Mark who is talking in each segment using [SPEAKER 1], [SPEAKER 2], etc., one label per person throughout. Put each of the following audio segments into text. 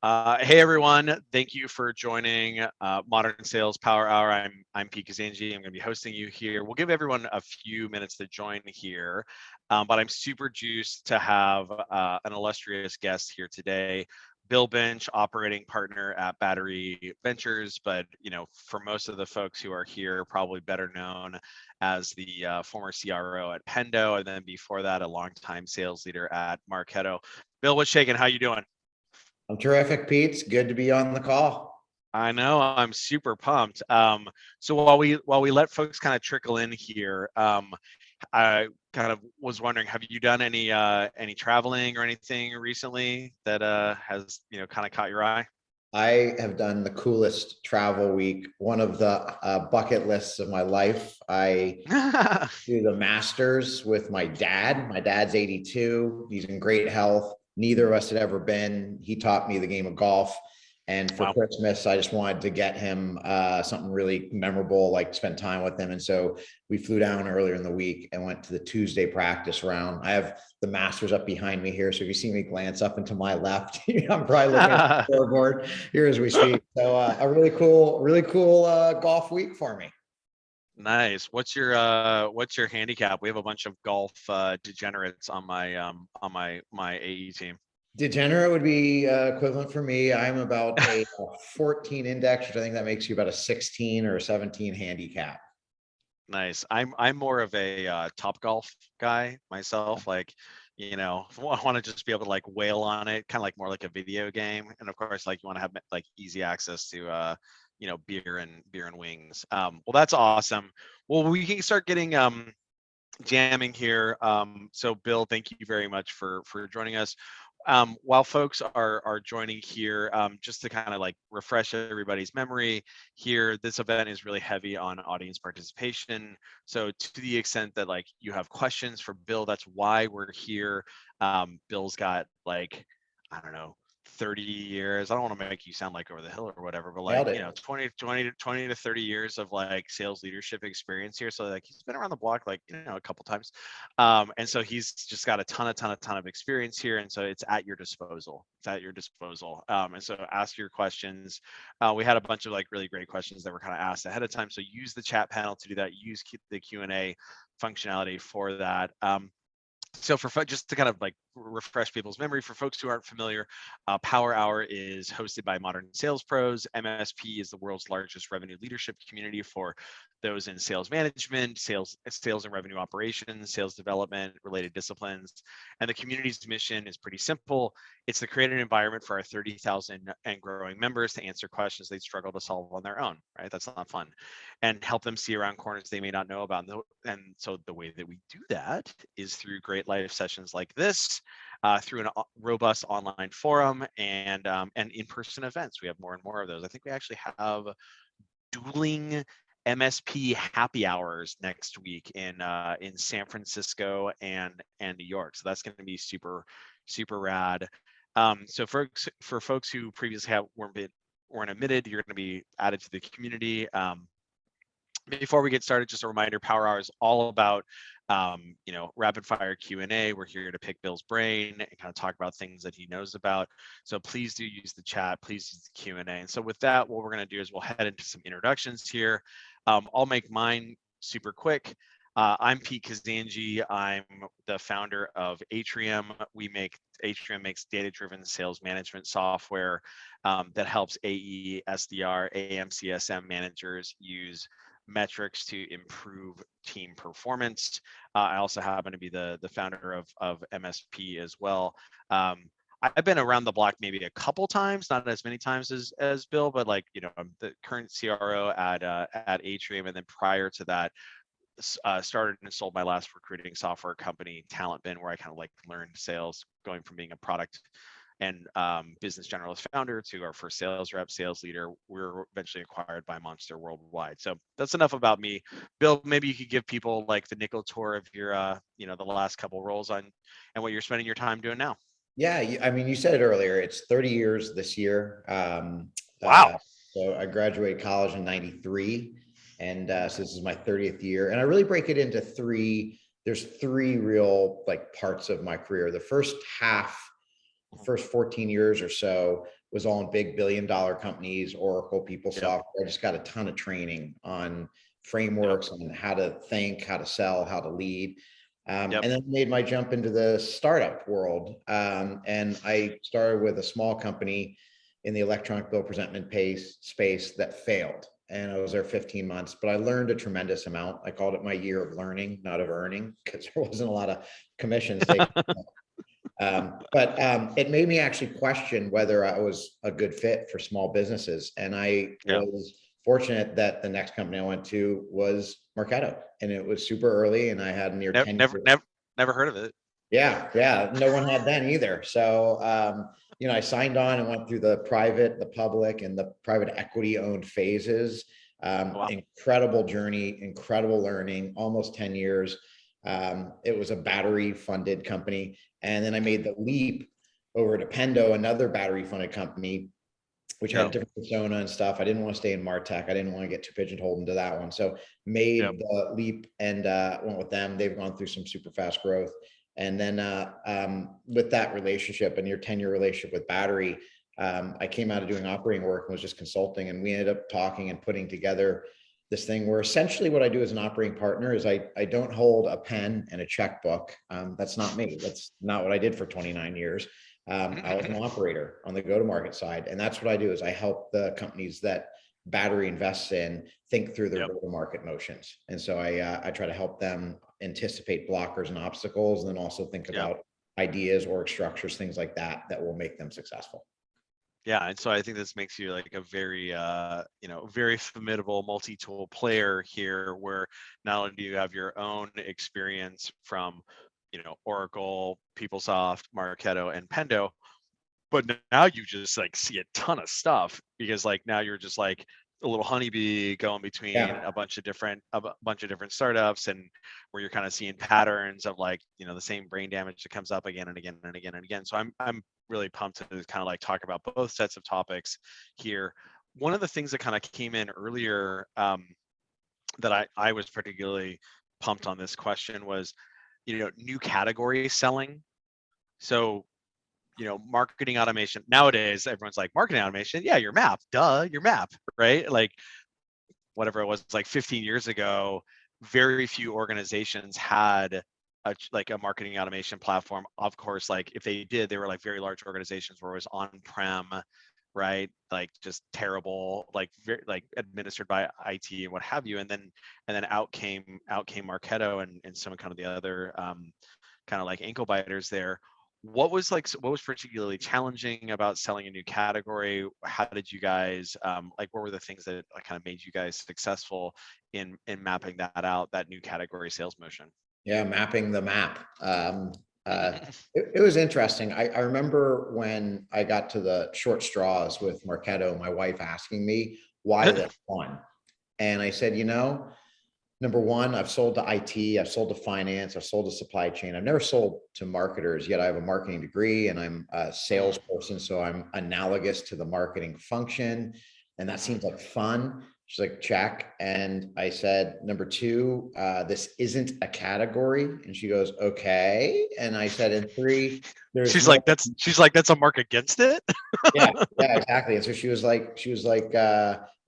[SPEAKER 1] Hey everyone, thank you for joining Modern Sales Power Hour. I'm Pete Kazanjy. I'm going to be hosting you here. We'll give everyone a few minutes to join here, but I'm super juiced to have an illustrious guest here today. Bill Binch, operating partner at Battery Ventures, but for most of the folks who are here, probably better known as the former CRO at Pendo, and then before that, a longtime sales leader at Marketo. Bill, what's shaking? How you doing?
[SPEAKER 2] I'm terrific, Pete. It's good to be on the call.
[SPEAKER 1] I know, I'm super pumped. So while we let folks kind of trickle in here, I kind of was wondering, have you done any traveling or anything recently that has kind of caught your eye?
[SPEAKER 2] I have done the coolest travel week, one of the bucket lists of my life. I do the Masters with my dad. My dad's 82. He's in great health. Neither of us had ever been. He taught me the game of golf. And for
[SPEAKER 1] Wow.
[SPEAKER 2] Christmas, I just wanted to get him something really memorable, like spend time with him. And so we flew down earlier in the week and went to the Tuesday practice round. I have the Masters up behind me here. So if you see me glance up and to my left, I'm probably looking at the scoreboard here as we speak. So a really cool golf week for me.
[SPEAKER 1] Nice. What's your handicap? We have a bunch of golf degenerates on my AE team.
[SPEAKER 2] Degenerate would be equivalent for me. I'm about a 14 index, which I think that makes you about a 16 or a 17 handicap.
[SPEAKER 1] Nice. I'm more of a top golf guy myself. Like, I want to just be able to like whale on it, kind of like more like a video game. And of course, like you want to have like easy access to beer and wings. Well, that's awesome. Well, we can start getting jamming here. So Bill, thank you very much for joining us. While folks are joining here, just to kind of like refresh everybody's memory here, this event is really heavy on audience participation. So to the extent that like you have questions for Bill, that's why we're here. Bill's got like, I don't know, 30 years. I don't want to make you sound like over the hill or whatever, but like, 20 to 30 years of like sales leadership experience here. So like he's been around the block like, a couple times. And so he's just got a ton of experience here. And so it's at your disposal. And so ask your questions. We had a bunch of like really great questions that were kind of asked ahead of time. So use the chat panel to do that. Use the Q&A functionality for that. So just to kind of like refresh people's memory, for folks who aren't familiar, Power Hour is hosted by Modern Sales Pros. MSP is the world's largest revenue leadership community for those in sales management, sales and revenue operations, sales development, related disciplines. And the community's mission is pretty simple. It's to create an environment for our 30,000 and growing members to answer questions they'd struggle to solve on their own, right? That's not fun. And help them see around corners they may not know about. And so the way that we do that is through great live sessions like this, through a robust online forum and in-person events. We have more and more of those. I think we actually have dueling MSP happy hours next week in San Francisco and New York. So that's going to be super rad. So for folks who previously weren't admitted, you're going to be added to the community. Before we get started, just a reminder, Power Hour is all about rapid fire Q&A. We're here to pick Bill's brain and kind of talk about things that he knows about. So please do use the chat, please use the Q&A. And so with that, what we're going to do is we'll head into some introductions here. I'll make mine super quick. I'm Pete Kazanjy. I'm the founder of Atrium. Atrium makes data-driven sales management software that helps AE, SDR, AM, CSM managers use metrics to improve team performance. I also happen to be the founder of MSP as well. I've been around the block maybe a couple times, not as many times as Bill, but like, I'm the current CRO at Atrium. And then prior to that, started and sold my last recruiting software company, Talent Bin, where I kind of like learned sales, going from being a product and business generalist founder to our first sales rep, sales leader. We were eventually acquired by Monster Worldwide. So that's enough about me. Bill, maybe you could give people like the nickel tour of your, the last couple roles on and what you're spending your time doing now.
[SPEAKER 2] Yeah, I mean, you said it earlier. It's 30 years this year.
[SPEAKER 1] Wow.
[SPEAKER 2] So I graduated college in '93, and so this is my 30th year. And I really break it into three. There's three real like parts of my career. The first 14 years or so was all in big billion-dollar companies, Oracle, PeopleSoft.
[SPEAKER 1] Yep.
[SPEAKER 2] I just got a ton of training on
[SPEAKER 1] Yep.
[SPEAKER 2] frameworks and how to think, how to sell, how to lead.
[SPEAKER 1] Yep.
[SPEAKER 2] And then made my jump into the startup world. And I started with a small company in the electronic bill presentment space that failed. And I was there 15 months, but I learned a tremendous amount. I called it my year of learning, not of earning, because there wasn't a lot of commissions. But it made me actually question whether I was a good fit for small businesses. And I
[SPEAKER 1] Yeah.
[SPEAKER 2] was fortunate that the next company I went to was Marketo, and it was super early, and I had near 10 years.
[SPEAKER 1] Never heard of it.
[SPEAKER 2] Yeah. No one had then either. So, I signed on and went through the private, the public, and the private equity owned phases.
[SPEAKER 1] Wow.
[SPEAKER 2] Incredible journey, incredible learning, almost 10 years. It was a battery funded company. And then I made the leap over to Pendo, another battery funded company, which had a different persona and stuff. I didn't want to stay in MarTech. I didn't want to get too pigeonholed into that one. So made the leap and went with them. They've gone through some super fast growth. And then with that relationship and your 10-year relationship with battery, I came out of doing operating work and was just consulting. And we ended up talking and putting together this thing where essentially what I do as an operating partner is I don't hold a pen and a checkbook. That's not me. That's not what I did for 29 years. I was an operator on the go-to-market side. And that's what I do is I help the companies that battery invests in think through their go-to-market motions. And so I try to help them anticipate blockers and obstacles, and then also think about ideas, org structures, things like that, that will make them successful.
[SPEAKER 1] Yeah, and so I think this makes you like a very, very formidable multi-tool player here, where not only do you have your own experience from, Oracle, PeopleSoft, Marketo, and Pendo, but now you just like see a ton of stuff, because like now you're just like a little honeybee going between a bunch of different startups, and where you're kind of seeing patterns of like, the same brain damage that comes up again and again and again and again. So I'm really pumped to kind of like talk about both sets of topics here. One of the things that kind of came in earlier that I was particularly pumped on this question was, new category selling. So, marketing automation nowadays, everyone's like, marketing automation, yeah, your map, right? Like whatever it was, like 15 years ago, very few organizations had a marketing automation platform. Of course, like if they did, they were like very large organizations where it was on-prem, right? Like just terrible, like very, like administered by IT and what have you. And then out came Marketo and some kind of the other kind of like ankle biters there. What was particularly challenging about selling a new category? How did you guys what were the things that kind of made you guys successful in mapping that out, that new category sales motion?
[SPEAKER 2] Yeah, mapping the map. It was interesting. I remember when I got to the short straws with Marketo, my wife asking me why this one, and I said, number one, I've sold to IT, I've sold to finance, I've sold to supply chain. I've never sold to marketers, yet I have a marketing degree and I'm a salesperson. So I'm analogous to the marketing function. And that seems like fun. She's like, check. And I said, number two, this isn't a category. And she goes, okay. And I said, and three,
[SPEAKER 1] she's like, that's a mark against it.
[SPEAKER 2] yeah, exactly. And so she was like,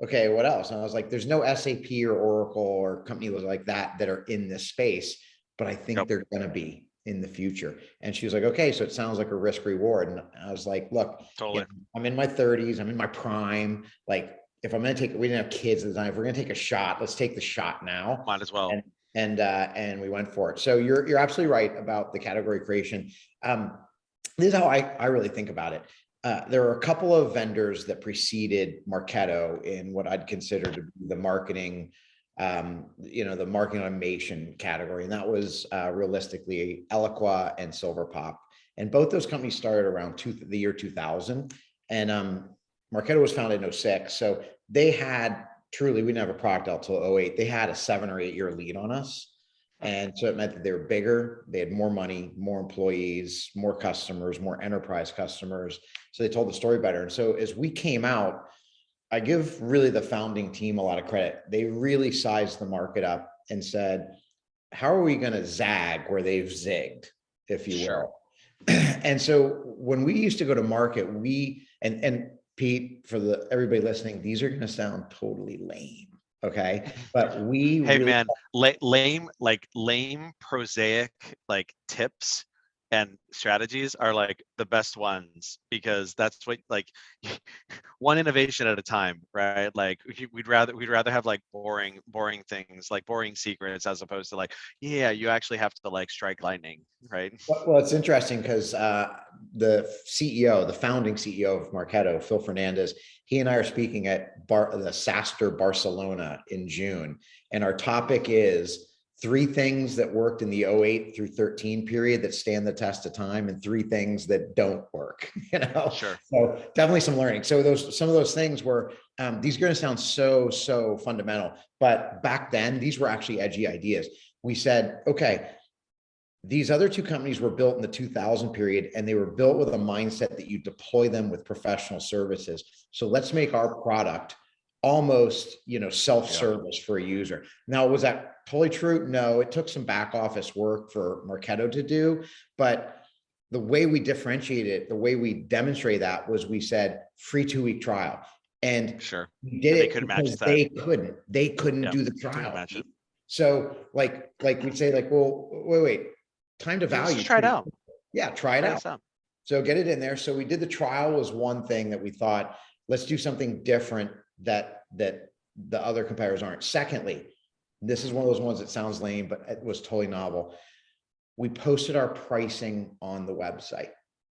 [SPEAKER 2] okay, what else? And I was like, there's no SAP or Oracle or companies like that are in this space, but I think they're going to be in the future. And she was like, okay, so it sounds like a risk reward. And I was like, look,
[SPEAKER 1] totally.
[SPEAKER 2] I'm in my 30s, I'm in my prime. Like if I'm going to we didn't have kids at the time. If we're going to take a shot, let's take the shot now.
[SPEAKER 1] Might as well.
[SPEAKER 2] And we went for it. So you're absolutely right about the category creation. This is how I really think about it. There are a couple of vendors that preceded Marketo in what I'd consider to be the marketing, the marketing automation category. And that was realistically Eloqua and Silverpop. And both those companies started around the year 2000. And Marketo was founded in 06. So they had we didn't have a product out till 08. They had a 7 or 8 year lead on us. And so it meant that they were bigger, they had more money, more employees, more customers, more enterprise customers. So they told the story better. And so as we came out, I give really the founding team a lot of credit. They really sized the market up and said, how are we going to zag where they've zigged, if you will? And so when we used to go to market, and Pete, for everybody listening, these are going to sound totally lame. Okay. But we
[SPEAKER 1] Hey
[SPEAKER 2] really,
[SPEAKER 1] man, lame prosaic like tips and strategies are like the best ones, because that's what like one innovation at a time, right? Like we'd rather have like boring things, like boring secrets, as opposed to like, yeah, you actually have to like strike lightning, right?
[SPEAKER 2] well, it's interesting because the CEO, the founding CEO of Marketo, Phil Fernandez, he and I are speaking at the SaaStr Barcelona in June. And our topic is 3 things that worked in the 08 through 13 period that stand the test of time, and 3 things that don't work, you know?
[SPEAKER 1] Sure.
[SPEAKER 2] So definitely some learning. So some of those things were, these are going to sound so fundamental, but back then, these were actually edgy ideas. We said, okay, these other 2 companies were built in the 2000 period, and they were built with a mindset that you deploy them with professional services. So let's make our product almost, self-service for a user. Now, was that totally true? No, it took some back office work for Marketo to do, but the way we differentiate it, the way we demonstrate that was we said free 2-week trial. And
[SPEAKER 1] Sure.
[SPEAKER 2] we did
[SPEAKER 1] they
[SPEAKER 2] it
[SPEAKER 1] couldn't match
[SPEAKER 2] because
[SPEAKER 1] that.
[SPEAKER 2] they couldn't
[SPEAKER 1] Yeah,
[SPEAKER 2] do the
[SPEAKER 1] couldn't
[SPEAKER 2] trial.
[SPEAKER 1] match it.
[SPEAKER 2] So like we'd say like, well, wait, time to value.
[SPEAKER 1] Just try it out.
[SPEAKER 2] Yeah, try it out. So get it in there. So we did the trial was one thing that we thought, let's do something different that the other competitors aren't. Secondly, this is one of those ones that sounds lame, but it was totally novel. We posted our pricing on the website.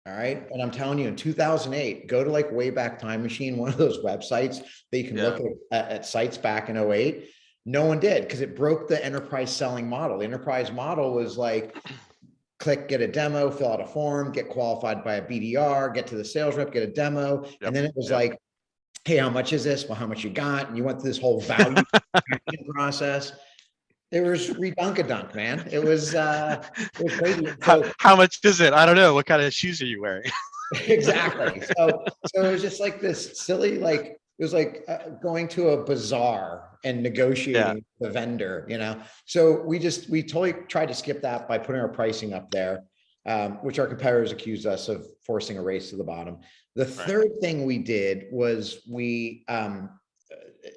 [SPEAKER 2] All right. And I'm telling you, in 2008, go to like Wayback Time Machine, one of those websites that you can look at sites back in 08. No one did, because it broke the enterprise selling model. The enterprise model was like, click, get a demo, fill out a form, get qualified by a BDR, get to the sales rep, get a demo. And then it was like, hey, how much is this? Well, how much you got? And you went through this whole value process. It was redunk-a-dunk, man. It was crazy. So,
[SPEAKER 1] how much is it? I don't know. What kind of shoes are you wearing?
[SPEAKER 2] Exactly. So it was just like this silly, like, it was like going to a bazaar and negotiating with the vendor, So we totally tried to skip that by putting our pricing up there, which our competitors accused us of forcing a race to the bottom. The third thing we did was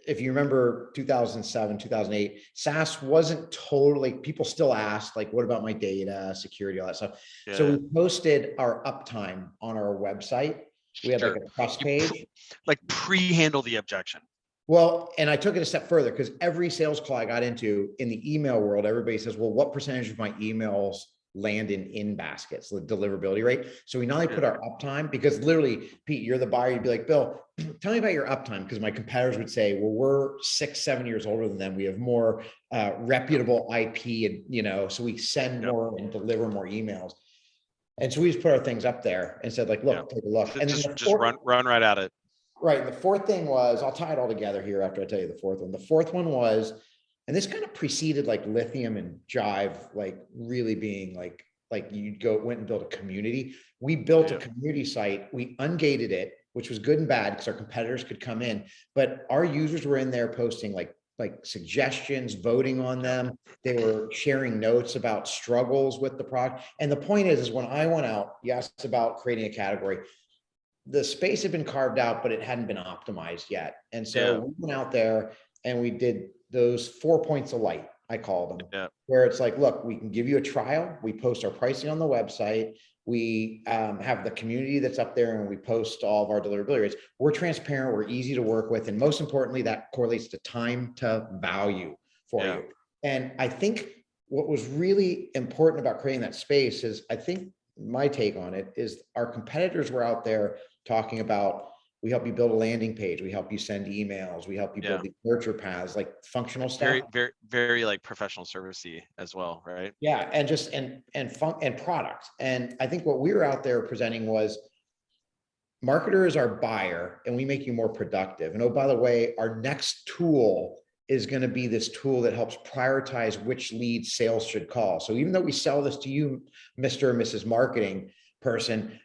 [SPEAKER 2] if you remember 2007, 2008, SaaS wasn't totally, people still asked, like, what about my data, security, all that stuff. Yeah. So we posted our uptime on our website. We had like a trust page.
[SPEAKER 1] Like pre-handle the objection.
[SPEAKER 2] Well, and I took it a step further, because every sales call I got into in the email world, everybody says, well, what percentage of my emails land in baskets, the deliverability rate. So we not only put our uptime, because literally, Pete, you're the buyer, you'd be like, Bill, tell me about your uptime. Because my competitors would say, well, we're 6-7 years older than them. We have more reputable IP, and so we send more and deliver more emails. And so we just put our things up there and said, like, look, take a look. And
[SPEAKER 1] just run right at it.
[SPEAKER 2] Right. And the fourth thing was, I'll tie it all together here after I tell you the fourth one. The fourth one was, and this kind of preceded like Lithium and Jive, like really being like you went and built a community. We built a community site. We ungated it, which was good and bad because our competitors could come in, but our users were in there posting like suggestions, voting on them. They were sharing notes about struggles with the product. And the point is when I went out, you asked about creating a category. The space had been carved out, but it hadn't been optimized yet. And so we went out there and we did those 4 points of light, I call them, where it's like, look, we can give you a trial. We post our pricing on the website. We have the community that's up there, and we post all of our deliverability rates. We're transparent. We're easy to work with. And most importantly, that correlates to time to value for you. And I think what was really important about creating that space is, I think my take on it is, our competitors were out there talking about, we help you build a landing page. We help you send emails. We help you build the nurture paths, like functional stuff.
[SPEAKER 1] Very like professional servicey as well, right?
[SPEAKER 2] Yeah, and just and product. And I think what we were out there presenting was, marketer is our buyer, and we make you more productive. And oh, by the way, our next tool is going to be this tool that helps prioritize which leads sales should call. So even though we sell this to you, Mr. and Mrs. Marketing person,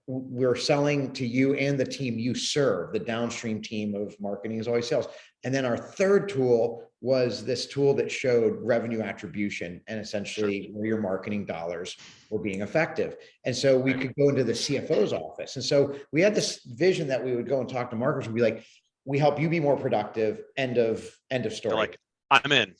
[SPEAKER 2] we're selling to you and the team you serve. The downstream team of marketing is always sales. And then our third tool was this tool that showed revenue attribution and essentially where your marketing dollars were being effective. And so we could go into the CFO's office. And so we had this vision that we would go and talk to marketers and be like, we help you be more productive. End of story.
[SPEAKER 1] They're like, I'm in.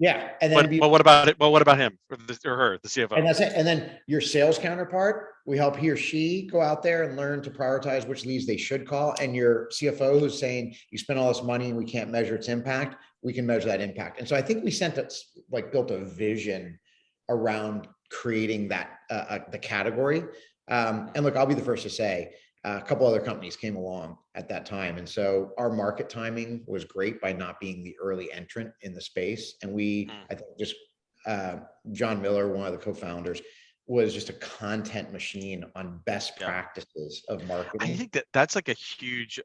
[SPEAKER 2] Yeah. And then
[SPEAKER 1] but what about it? Well, what about him or her, the CFO?
[SPEAKER 2] And that's it. And then your sales counterpart, we help he or she go out there and learn to prioritize which leads they should call. And your CFO who's saying you spent all this money and we can't measure its impact, we can measure that impact. And so I think we built a vision around creating that the category. And look, I'll be the first to say a couple other companies came along at that time. And so our market timing was great by not being the early entrant in the space. And I think just John Miller, one of the co-founders, was just a content machine on best practices of marketing.
[SPEAKER 1] I think that's like a huge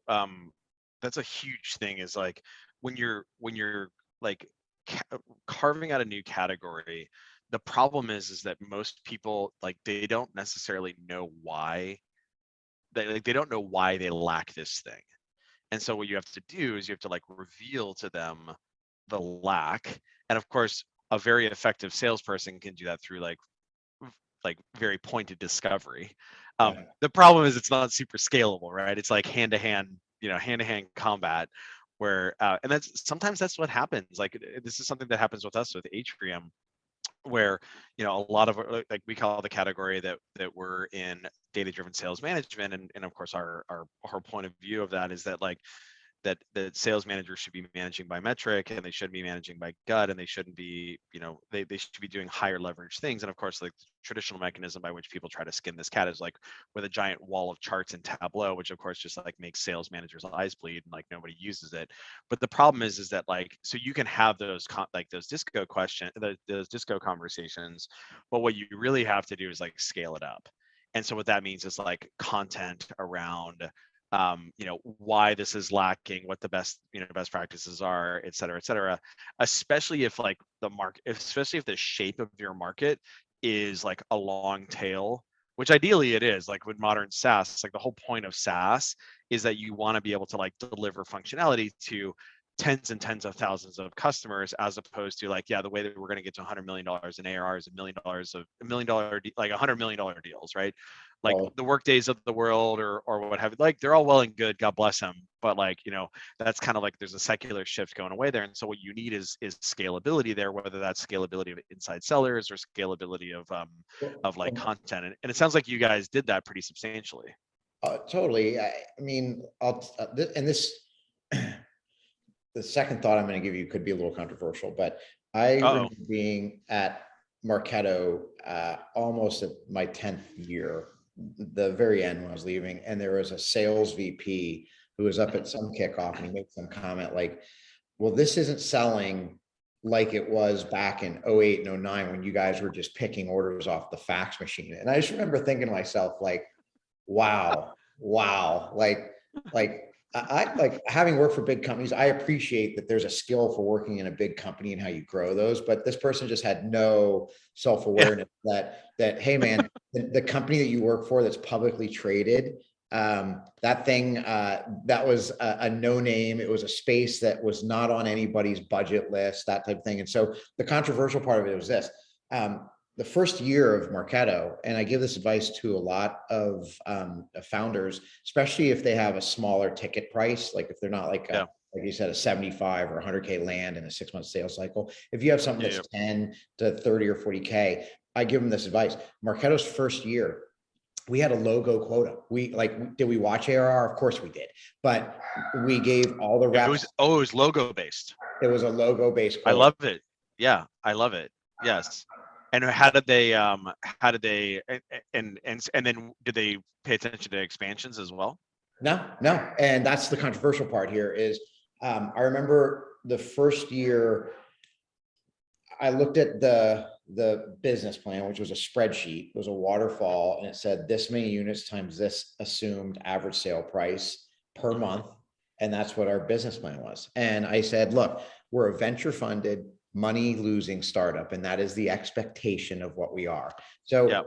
[SPEAKER 1] thing is like when you're like carving out a new category, the problem is that most people, like, they don't necessarily know why they don't know why they lack this thing. And so what you have to do is you have to like reveal to them the lack. And of course, a very effective salesperson can do that through like very pointed discovery. The problem is it's not super scalable, right? It's like hand-to-hand combat where, and sometimes that's what happens. Like this is something that happens with us with Atrium, where a lot of, like, we call the category that we're in data-driven sales management, and of course our point of view of that is that like that sales managers should be managing by metric, and they should be managing by gut, and they shouldn't be, they should be doing higher leverage things. And of course, like the traditional mechanism by which people try to skin this cat is like with a giant wall of charts and Tableau, which of course just like makes sales managers' eyes bleed and like nobody uses it. But the problem is that like, so you can have those disco conversations, but what you really have to do is like scale it up. And so what that means is like content around why this is lacking, what the best practices are, et cetera, especially if like especially if the shape of your market is like a long tail, which ideally it is. Like with modern SaaS, like the whole point of SaaS is that you want to be able to like deliver functionality to tens and tens of thousands of customers, as opposed to like, the way that we're going to get to $100 million in ARR is $1 million, like $100 million deals, right? Like the Workdays of the world or what have you, like they're all well and good, God bless them, but like that's kind of like there's a secular shift going away there. And so what you need is scalability there, whether that's scalability of inside sellers or scalability of like content. And it sounds like you guys did that pretty substantially.
[SPEAKER 2] Totally. I mean, the second thought I'm going to give you could be a little controversial, but I remember being at Marketo almost at my 10th year, the very end when I was leaving, and there was a sales VP who was up at some kickoff, and he made some comment like, well, this isn't selling like it was back in 08 and 09 when you guys were just picking orders off the fax machine. And I just remember thinking to myself, like, wow, like I like having worked for big companies. I appreciate that there's a skill for working in a big company and how you grow those, but this person just had no self-awareness that hey man, the company that you work for that's publicly traded, that thing, that was a no name. It was a space that was not on anybody's budget list, that type of thing. And so the controversial part of it was this. The first year of Marketo, and I give this advice to a lot of founders, especially if they have a smaller ticket price, like if they're not like like you said, a 75 or 100K land in a 6-month sales cycle. If you have something that's 10 to 30 or 40K, I give them this advice. Marketo's first year, we had a logo quota. Did we watch ARR? Of course we did, but we gave all the reps.
[SPEAKER 1] It was logo based.
[SPEAKER 2] It was a logo based quota.
[SPEAKER 1] I love it. Yeah, I love it. Yes. And how did they and then did they pay attention to expansions as well?
[SPEAKER 2] No. And that's the controversial part here is, I remember the first year I looked at the business plan, which was a spreadsheet. It was a waterfall, and it said this many units times this assumed average sale price per month. And that's what our business plan was. And I said, look, we're a venture funded, money losing startup, and that is the expectation of what we are. So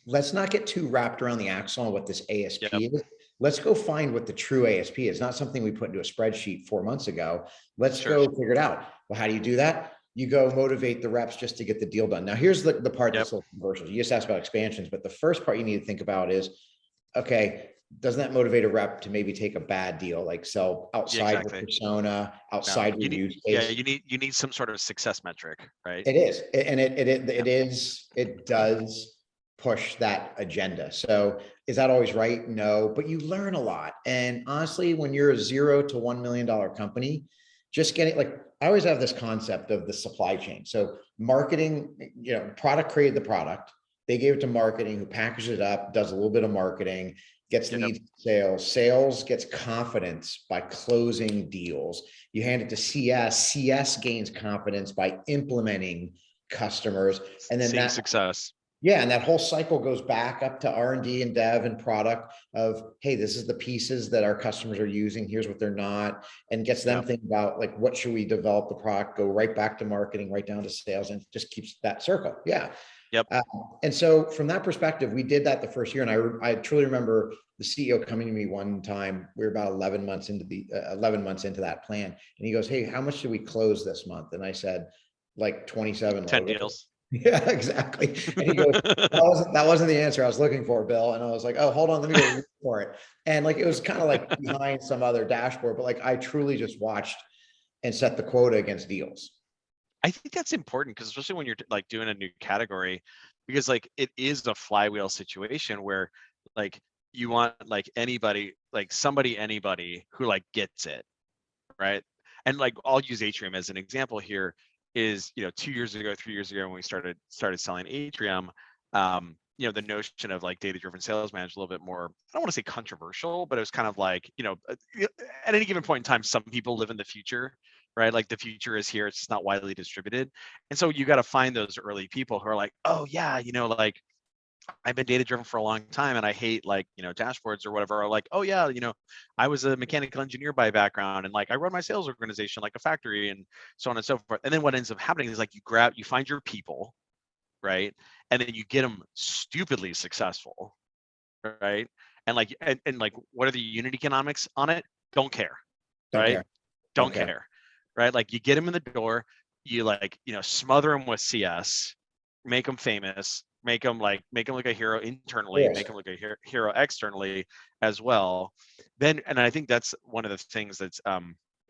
[SPEAKER 2] let's not get too wrapped around the axle on what this ASP
[SPEAKER 1] Yep.
[SPEAKER 2] is. Let's go find what the true ASP is. Not something we put into a spreadsheet 4 months ago. Let's
[SPEAKER 1] Sure.
[SPEAKER 2] go figure it out. Well, how do you do that? You go motivate the reps just to get the deal done. Now, here's the part
[SPEAKER 1] Yep.
[SPEAKER 2] that's a little controversial. You just asked about expansions, but the first part you need to think about is, okay, doesn't that motivate a rep to maybe take a bad deal, like sell outside
[SPEAKER 1] Yeah, exactly.
[SPEAKER 2] your persona,
[SPEAKER 1] No,
[SPEAKER 2] outside your use
[SPEAKER 1] yeah,
[SPEAKER 2] case?
[SPEAKER 1] you need some sort of success metric, right?
[SPEAKER 2] It is, and
[SPEAKER 1] Yep.
[SPEAKER 2] it does push that agenda. So is that always right? No, but you learn a lot. And honestly, when you're a $0 to $1 million company, just getting, like, I always have this concept of the supply chain. So marketing, product created the product. They gave it to marketing, who packages it up, does a little bit of marketing, gets
[SPEAKER 1] Yep.
[SPEAKER 2] leads, sales gets confidence by closing deals. You hand it to CS gains confidence by implementing customers. And then
[SPEAKER 1] Seeing success.
[SPEAKER 2] yeah, and that whole cycle goes back up to R&D and dev and product of, hey, this is the pieces that our customers are using. Here's what they're not, and gets them
[SPEAKER 1] Yep.
[SPEAKER 2] thinking about, like, what should we develop the product, go right back to marketing, right down to sales, and just keeps that circle. Yeah.
[SPEAKER 1] Yep.
[SPEAKER 2] And so from that perspective, we did that the first year. And I truly remember the CEO coming to me one time. We were about 11 months into that plan. And he goes, hey, how much did we close this month? And I said, like 27
[SPEAKER 1] 10
[SPEAKER 2] logos.
[SPEAKER 1] deals.
[SPEAKER 2] Yeah, exactly. And he goes, that wasn't the answer I was looking for, Bill. And I was like, oh, hold on, let me go look for it. And like, it was kind of like behind some other dashboard, but like, I truly just watched and set the quota against deals.
[SPEAKER 1] I think that's important, because especially when you're like doing a new category, because like it is a flywheel situation where like you want like anybody who like gets it, right? And like I'll use Atrium as an example here. Is 2 years ago, 3 years ago, when we started selling Atrium, the notion of like data-driven sales management a little bit more, I don't want to say controversial, but it was kind of like, at any given point in time, some people live in the future, right? Like the future is here, it's just not widely distributed. And so you got to find those early people who are like, oh yeah, like I've been data driven for a long time and I hate like, dashboards or whatever. Or like, oh yeah, I was a mechanical engineer by background and like I run my sales organization like a factory and so on and so forth. And then what ends up happening is like you find your people, right? And then you get them stupidly successful, right? And like, and like, what are the unit economics on it? Don't care,
[SPEAKER 2] Don't
[SPEAKER 1] right?
[SPEAKER 2] care.
[SPEAKER 1] Don't care, right? Like you get them in the door, you like, smother them with CS, make them famous, make them like a hero internally,
[SPEAKER 2] Yes.
[SPEAKER 1] make them look a hero externally as well. Then, and I think that's one of the things that's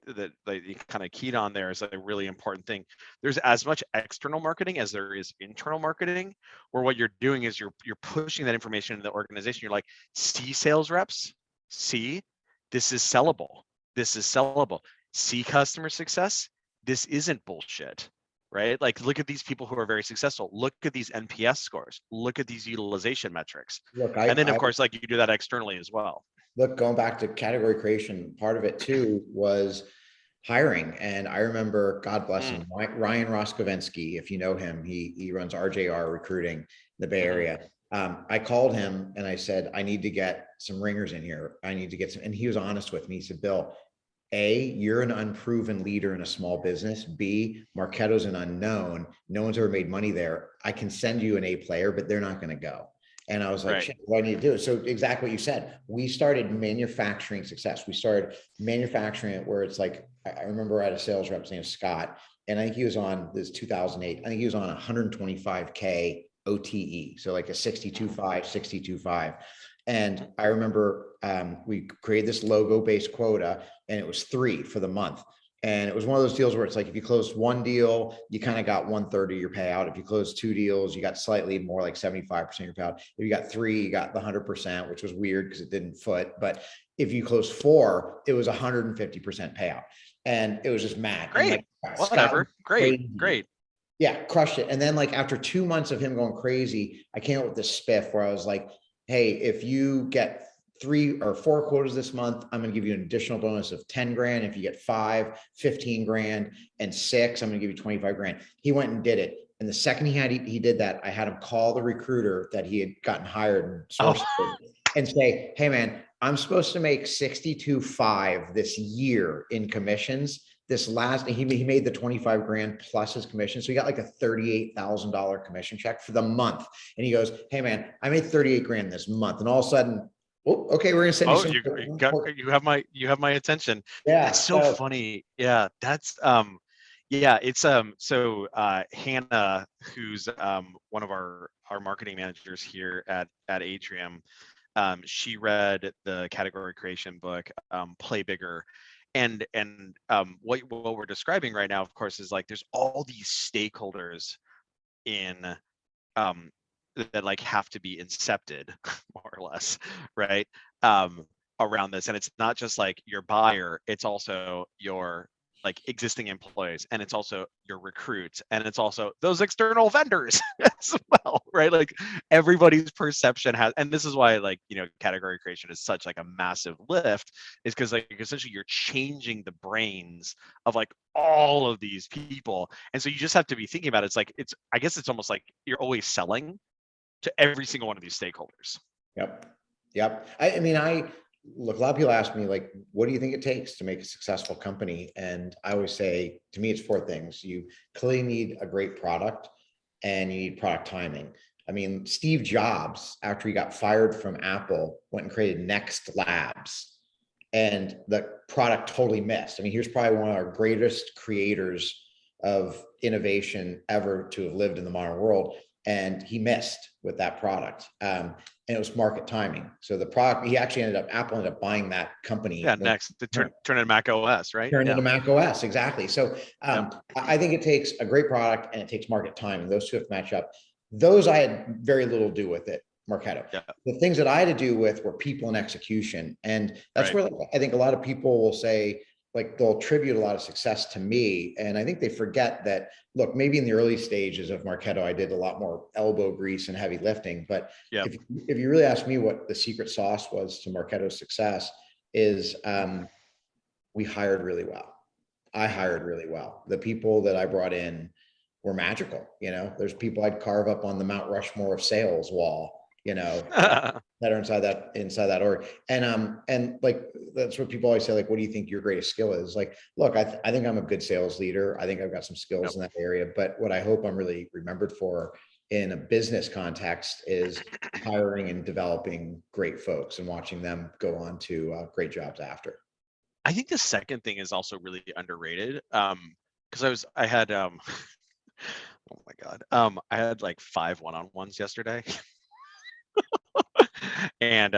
[SPEAKER 1] that you kind of keyed on there is a really important thing. There's as much external marketing as there is internal marketing, where what you're doing is you're pushing that information into the organization. You're like, see sales reps, see, this is sellable. This is sellable. See customer success. This isn't bullshit, right? Like, look at these people who are very successful. Look at these NPS scores. Look at these utilization metrics.
[SPEAKER 2] Look,
[SPEAKER 1] and then, of course, like you do that externally as well.
[SPEAKER 2] Look, going back to category creation, part of it too was hiring. And I remember, God bless him, Ryan Roskovensky, if you know him, he runs RJR recruiting in the Bay Area. I called him and I said, I need to get some ringers in here. I need to get some, and he was honest with me. He said, Bill, A, you're an unproven leader in a small business. B, Marketo's an unknown. No one's ever made money there. I can send you an A player, but they're not going to go. And I was like, shit, what do I need to do? So exactly what you said, we started manufacturing success. We started manufacturing it where it's like, I remember I had a sales rep named Scott, and I think he was on this 2008. I think he was on 125K OTE. So like a 62.5, 62.5. And I remember we created this logo based quota, and it was 3 for the month. And it was one of those deals where it's like, if you closed 1 deal, you kind of got 1/3 of your payout. If you closed 2 deals, you got slightly more, like 75% of your payout. If you got 3, you got the 100%, which was weird because it didn't foot. But if you closed 4, it was 150% payout. And it was just mad.
[SPEAKER 1] Great.
[SPEAKER 2] And
[SPEAKER 1] like, whatever. Great.
[SPEAKER 2] Yeah, crushed it. And then like after 2 months of him going crazy, I came up with this spiff where I was like, hey, if you get 3 or 4 quotas this month, I'm going to give you an additional bonus of 10 grand. If you get 5, 15 grand, and 6, I'm going to give you 25 grand. He went and did it. And the second he did that, I had him call the recruiter that he had gotten hired and sourced and say, hey man, I'm supposed to make 62.5 this year in commissions. this last, he made the 25 grand plus his commission. So he got like a $38,000 commission check for the month. And he goes, hey man, I made 38 grand this month. And all of a sudden, oh, okay, we're gonna send you
[SPEAKER 1] Oh,
[SPEAKER 2] some.
[SPEAKER 1] you have my attention.
[SPEAKER 2] Yeah.
[SPEAKER 1] That's so funny. Yeah, that's yeah, it's so Hannah, who's one of our marketing managers here at Atrium, she read the category creation book, Play Bigger. And what we're describing right now, of course, is like there's all these stakeholders in um that like have to be incepted more or less, right? um Around this, and it's not just like your buyer, it's also your like existing employees, and it's also your recruits, and it's also those external vendors as well, right? Like everybody's perception has, and this is why like category creation is such like a massive lift, is because like essentially you're changing the brains of like all of these people. And so you just have to be thinking about it. It's like I guess it's almost like you're always selling to every single one of these stakeholders.
[SPEAKER 2] Yep. Yep. I mean, look, a lot of people ask me, like, what do you think it takes to make a successful company? And I always say, to me, it's four things. You clearly need a great product, and you need product timing. I mean, Steve Jobs, after he got fired from Apple, went and created Next Labs, and the product totally missed. I mean, he was probably one of our greatest creators of innovation ever to have lived in the modern world. And he missed with that product. And it was market timing. So the product, Apple ended up buying that company.
[SPEAKER 1] Yeah, next to turn into Mac OS, right?
[SPEAKER 2] Turn into Mac OS, exactly. So I think it takes a great product and it takes market timing. Those two have to match up. Those I had very little to do with it, Marketo.
[SPEAKER 1] Yeah.
[SPEAKER 2] The things that I had to do with were people and execution. And that's
[SPEAKER 1] Right.
[SPEAKER 2] where I think a lot of people will say, like, they'll attribute a lot of success to me. And I think they forget that, look, maybe in the early stages of Marketo, I did a lot more elbow grease and heavy lifting. But if you really ask me what the secret sauce was to Marketo's success, is we hired really well. I hired really well. The people that I brought in were magical. There's people I'd carve up on the Mount Rushmore of sales wall, that are inside that org. And like, that's what people always say, like, what do you think your greatest skill is? Like, look, I think I'm a good sales leader. I think I've got some skills in that area, but what I hope I'm really remembered for in a business context is hiring and developing great folks and watching them go on to great jobs after.
[SPEAKER 1] I think the second thing is also really underrated. Because I had oh my God. I had like 5 one-on-ones yesterday. And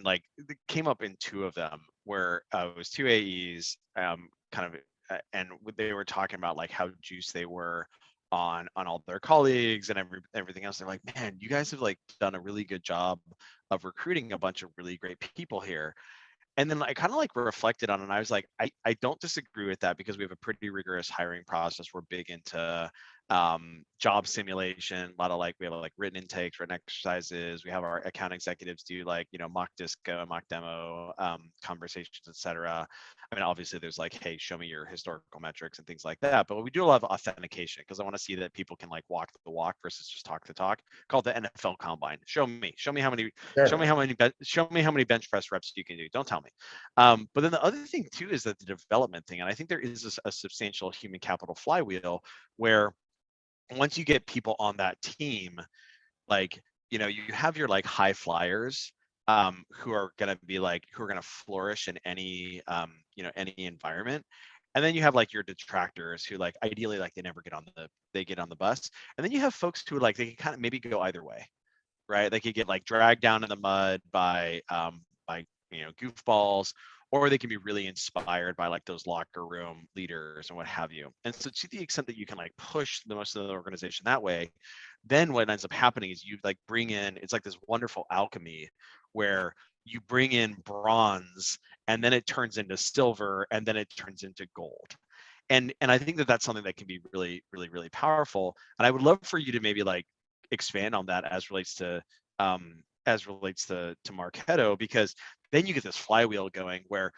[SPEAKER 1] like it came up in 2 of them where it was 2 AEs, and they were talking about like how juiced they were on all their colleagues and everything else. They're like, man, you guys have like done a really good job of recruiting a bunch of really great people here. And then I kind of like reflected on it, and I was like, I don't disagree with that, because we have a pretty rigorous hiring process. We're big into job simulation, a lot of like, we have like written intakes, written exercises. We have our account executives do like, mock disco, mock demo conversations, etc. I mean, obviously there's like, hey, show me your historical metrics and things like that. But we do a lot of authentication, because I want to see that people can like walk the walk versus just talk the talk. Called the NFL Combine. Show me how many, show me how many bench press reps you can do. Don't tell me. But then the other thing too is that the development thing, and I think there is a substantial human capital flywheel where once you get people on that team, like, you have your like high flyers who are going to flourish in any any environment. And then you have like your detractors who like ideally like they get on the bus. And then you have folks who like they can kind of maybe go either way, right? They could get like dragged down in the mud by goofballs, or they can be really inspired by like those locker room leaders and what have you. And so to the extent that you can like push the most of the organization that way, then what ends up happening is you like bring in, it's like this wonderful alchemy where you bring in bronze, and then it turns into silver, and then it turns into gold. And I think that that's something that can be really, really, really powerful. And I would love for you to maybe like expand on that as relates to Marketo, because then you get this flywheel going where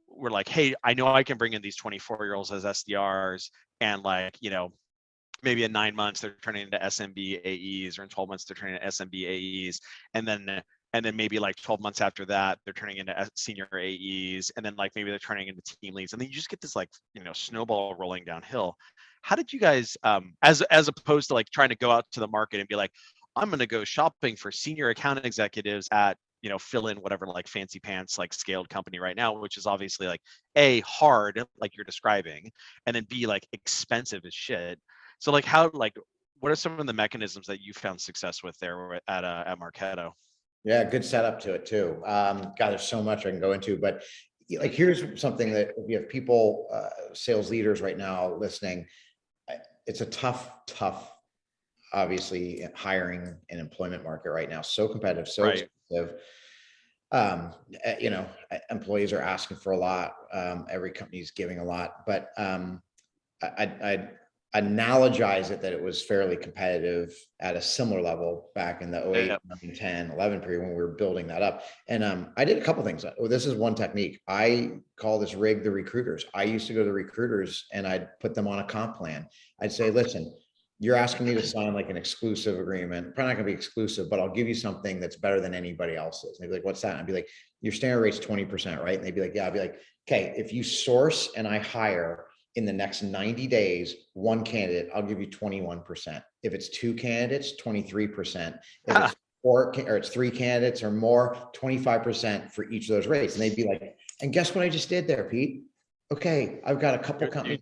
[SPEAKER 1] we're like, hey, I know I can bring in these 24-year-olds as SDRs, and like, maybe in 9 months they're turning into SMB AEs, or in 12 months they're turning into SMB AEs, and then and then maybe like 12 months after that, they're turning into senior AEs, and then like maybe they're turning into team leads, and then you just get this like, you know, snowball rolling downhill. How did you guys, as opposed to like trying to go out to the market and be like, I'm going to go shopping for senior account executives at, you know, fill in whatever like fancy pants like scaled company right now, which is obviously like A, hard like you're describing, and then B, like expensive as shit. So like how, like what are some of the mechanisms that you found success with there at Marketo?
[SPEAKER 2] Yeah, good setup to it too. God, there's so much I can go into, but like, here's something that if you have people, sales leaders right now listening, it's a tough, obviously hiring and employment market right now. So competitive, so
[SPEAKER 1] Right.
[SPEAKER 2] expensive. You know, employees are asking for a lot. Every company is giving a lot, but I analogize it that it was fairly competitive at a similar level back in the 08,
[SPEAKER 1] Yeah.
[SPEAKER 2] 9, 10, 11 period when we were building that up. And I did a couple things. This is one technique. I call this rig the recruiters. I used to go to the recruiters and I'd put them on a comp plan. I'd say, listen, you're asking me to sign like an exclusive agreement. Probably not gonna be exclusive, but I'll give you something that's better than anybody else's. And they'd be like, what's that? And I'd be like, your standard rate's 20%, right? And they'd be like, yeah. I'd be like, okay, if you source and I hire in the next 90 days, one candidate, I'll give you 21%. If it's two candidates, 23%. If it's four or it's three candidates or more, 25% for each of those rates. And they'd be like, and guess what I just did there, Pete? Okay, I've got a couple companies.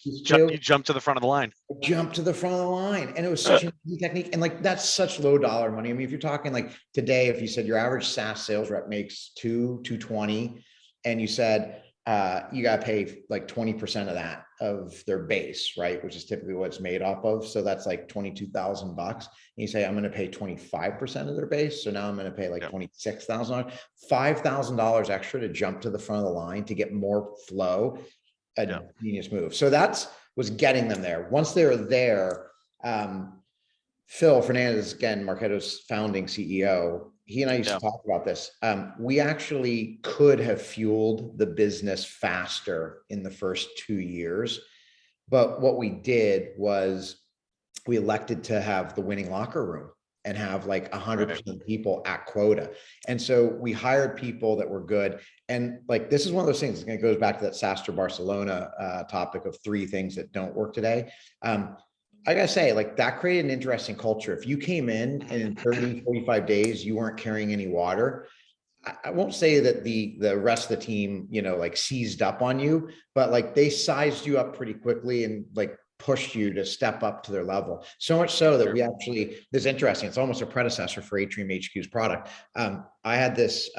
[SPEAKER 1] You jump to the front of the line.
[SPEAKER 2] Jump to the front of the line. And it was such an easy technique. And like, that's such low dollar money. I mean, if you're talking like today, if you said your average SaaS sales rep makes 220, and you said, you got to pay like 20% of that of their base, right? Which is typically what it's made off of. So that's like $22,000. And you say, I'm going to pay 25% of their base. So now I'm going to pay like $26,000, $5,000 extra to jump to the front of the line to get more flow. A genius move. So that's was getting them there. Once they were there, Phil Fernandez, again, Marketo's founding CEO, he and I used to talk about this. We actually could have fueled the business faster in the first 2 years. But what we did was we elected to have the winning locker room and have like 100% people at quota. And so we hired people that were good. And like, this is one of those things, it goes back to that SaaStr Barcelona topic of 3 things that don't work today. I gotta say, like, that created an interesting culture. If you came in and in 30, 45 days, you weren't carrying any water, I won't say that the rest of the team, you know, like seized up on you, but like they sized you up pretty quickly and like pushed you to step up to their level. So much so that we actually, this is interesting. It's almost a predecessor for Atrium HQ's product. I had this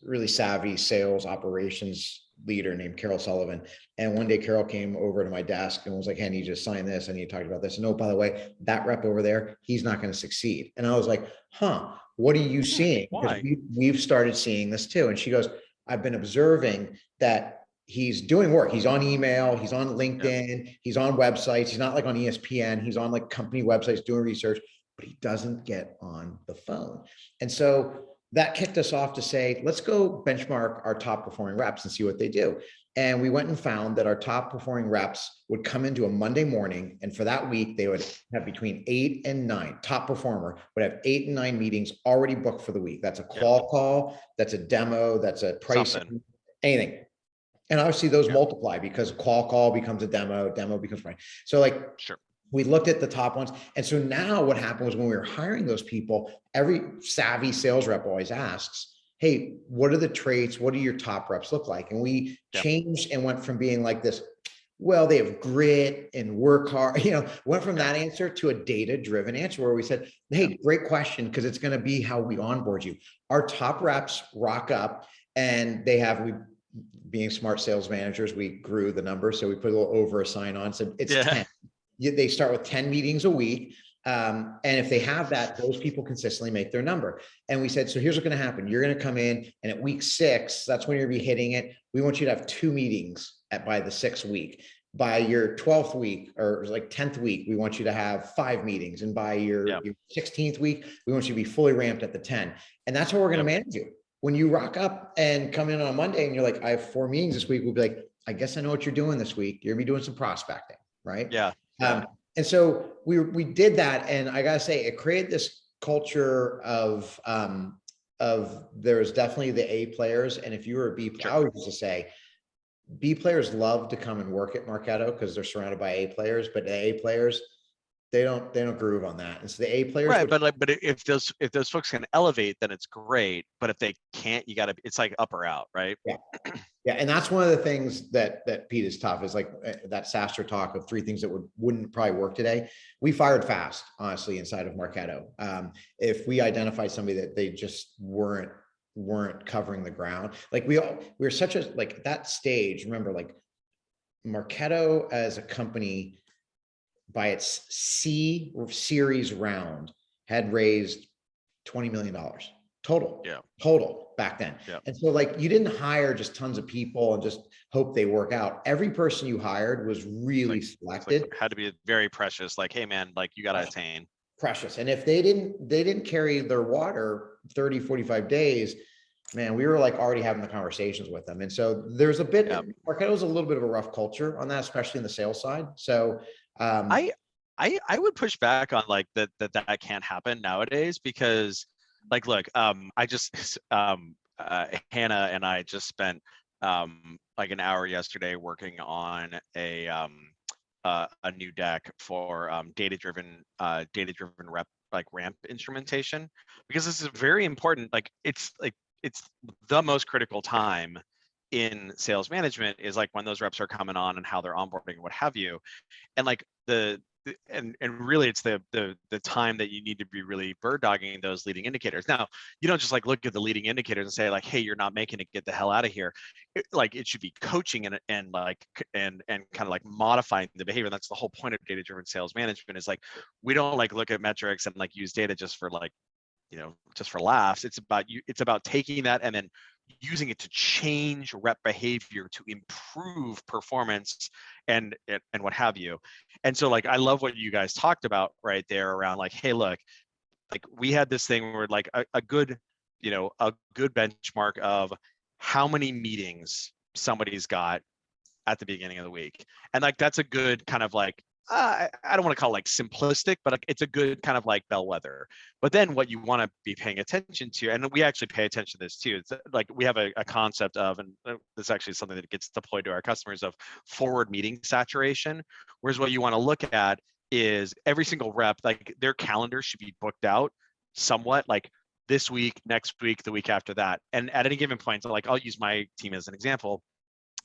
[SPEAKER 2] really savvy sales operations leader named Carol Sullivan. And one day Carol came over to my desk and was like, hey, I need you to sign this. I need to talk about this. And oh, by the way, that rep over there, he's not going to succeed. And I was like, huh, what are you seeing? Because we've started seeing this too. And she goes, I've been observing that he's doing work. He's on email, he's on LinkedIn, he's on websites. He's not like on ESPN. He's on like company websites doing research, but he doesn't get on the phone. And so that kicked us off to say, let's go benchmark our top performing reps and see what they do. And we went and found that our top performing reps would come into a Monday morning. And for that week, they would have between 8 and 9. Top performer would have 8 and 9 meetings already booked for the week. That's a call, that's a demo, that's a pricing, anything. And obviously those multiply because call becomes a demo becomes price. So like, we looked at the top ones. And so now what happened was when we were hiring those people, every savvy sales rep always asks, hey, what are the traits? What do your top reps look like? And we changed and went from being like this, well, they have grit and work hard, you know, went from that answer to a data-driven answer where we said, hey, great question, because it's going to be how we onboard you. Our top reps rock up and they have, being smart sales managers, we grew the number. So we put a little over a sign on, said it's 10. They start with 10 meetings a week. And if they have that, those people consistently make their number. And we said, so here's what's going to happen. You're going to come in and at week 6, that's when you're going to be hitting it. We want you to have 2 meetings by the 6th week. By your 12th week or like 10th week, we want you to have 5 meetings. And by your 16th week, we want you to be fully ramped at the 10. And that's how we're going to manage you. When you rock up and come in on a Monday and you're like, I have 4 meetings this week, we'll be like, I guess I know what you're doing this week. You're going to be doing some prospecting, right?
[SPEAKER 1] Yeah.
[SPEAKER 2] And so we did that. And I got to say, it created this culture of there's definitely the A players. And if you were a B, I always used to say B players love to come and work at Marketo because they're surrounded by A players, but the A players, they don't groove on that. And so the A players,
[SPEAKER 1] Right, but if those folks can elevate, then it's great. But if they can't, you got to. It's like up or out, right?
[SPEAKER 2] yeah. Yeah, and that's one of the things that Pete is tough is like that SaaStr talk of 3 things that wouldn't probably work today. We fired fast, honestly, inside of Marketo. If we identified somebody that they just weren't covering the ground, like we're such a like that stage. Remember, like Marketo as a company by its C series round had raised $20 million total back then.
[SPEAKER 1] Yeah.
[SPEAKER 2] And so like you didn't hire just tons of people and just hope they work out. Every person you hired was really selected.
[SPEAKER 1] Had to be very precious. Like, hey man, like you got to attain.
[SPEAKER 2] Precious. And if they didn't carry their water 30, 45 days, man, we were like already having the conversations with them. And so there's a bit, Marketo was a little bit of a rough culture on that, especially in the sales side. So
[SPEAKER 1] I would push back on like that can't happen nowadays because like, look, I just, Hannah and I just spent like an hour yesterday working on a new deck for data-driven rep, like ramp instrumentation, because this is very important. Like it's the most critical time in sales management is like when those reps are coming on and how they're onboarding and what have you. And like and really it's the time that you need to be really bird dogging those leading indicators. Now, you don't just like look at the leading indicators and say like, hey, you're not making it, get the hell out of here. It should be coaching and kind of like modifying the behavior. And that's the whole point of data-driven sales management is like, we don't like look at metrics and like use data just for like, just for laughs. It's about taking that and then using it to change rep behavior to improve performance and what have you. And so like, I love what you guys talked about right there around like, hey, look, like we had this thing where like a good benchmark of how many meetings somebody's got at the beginning of the week. And like, that's a good kind of like, I don't want to call it like simplistic, but it's a good kind of like bellwether. But then what you want to be paying attention to, and we actually pay attention to this too, it's like we have a concept of, and this is actually something that gets deployed to our customers, of forward meeting saturation. Whereas what you want to look at is every single rep, like their calendar should be booked out somewhat, like this week, next week, the week after that. And at any given point, so like I'll use my team as an example.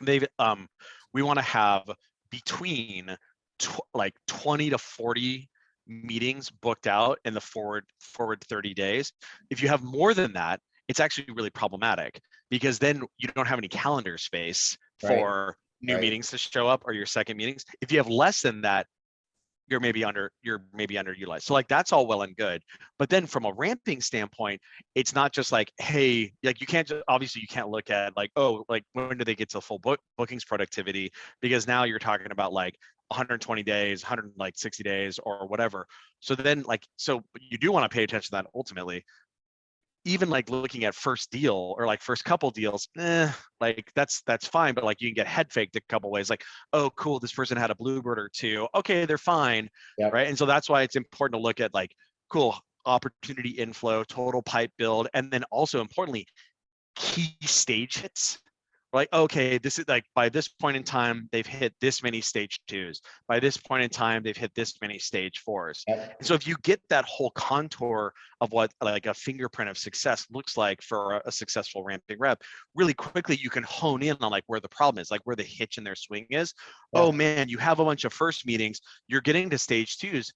[SPEAKER 1] We want to have between like 20 to 40 meetings booked out in the forward 30 days. If you have more than that, it's actually really problematic because then you don't have any calendar space for new meetings to show up or your second meetings. If you have less than that, you're maybe underutilized. So like that's all well and good. But then from a ramping standpoint, it's not just like, hey, like you can't just, obviously you can't look at like, oh, like when do they get to full bookings productivity? Because now you're talking about like 120 days, 160 days or whatever. So then like, so you do want to pay attention to that ultimately. Even like looking at first deal or like first couple deals, like that's fine, but like you can get head faked a couple ways. Like, oh, cool, this person had a bluebird or two. Okay, they're fine, right? And so that's why it's important to look at like, cool, opportunity inflow, total pipe build, and then also importantly, key stage hits. Like, okay, this is like by this point in time, they've hit this many stage 2s. By this point in time, they've hit this many stage 4s. And so if you get that whole contour of what like a fingerprint of success looks like for a successful ramping rep, really quickly you can hone in on like where the problem is, like where the hitch in their swing is. Oh man, you have a bunch of first meetings, you're getting to stage 2s,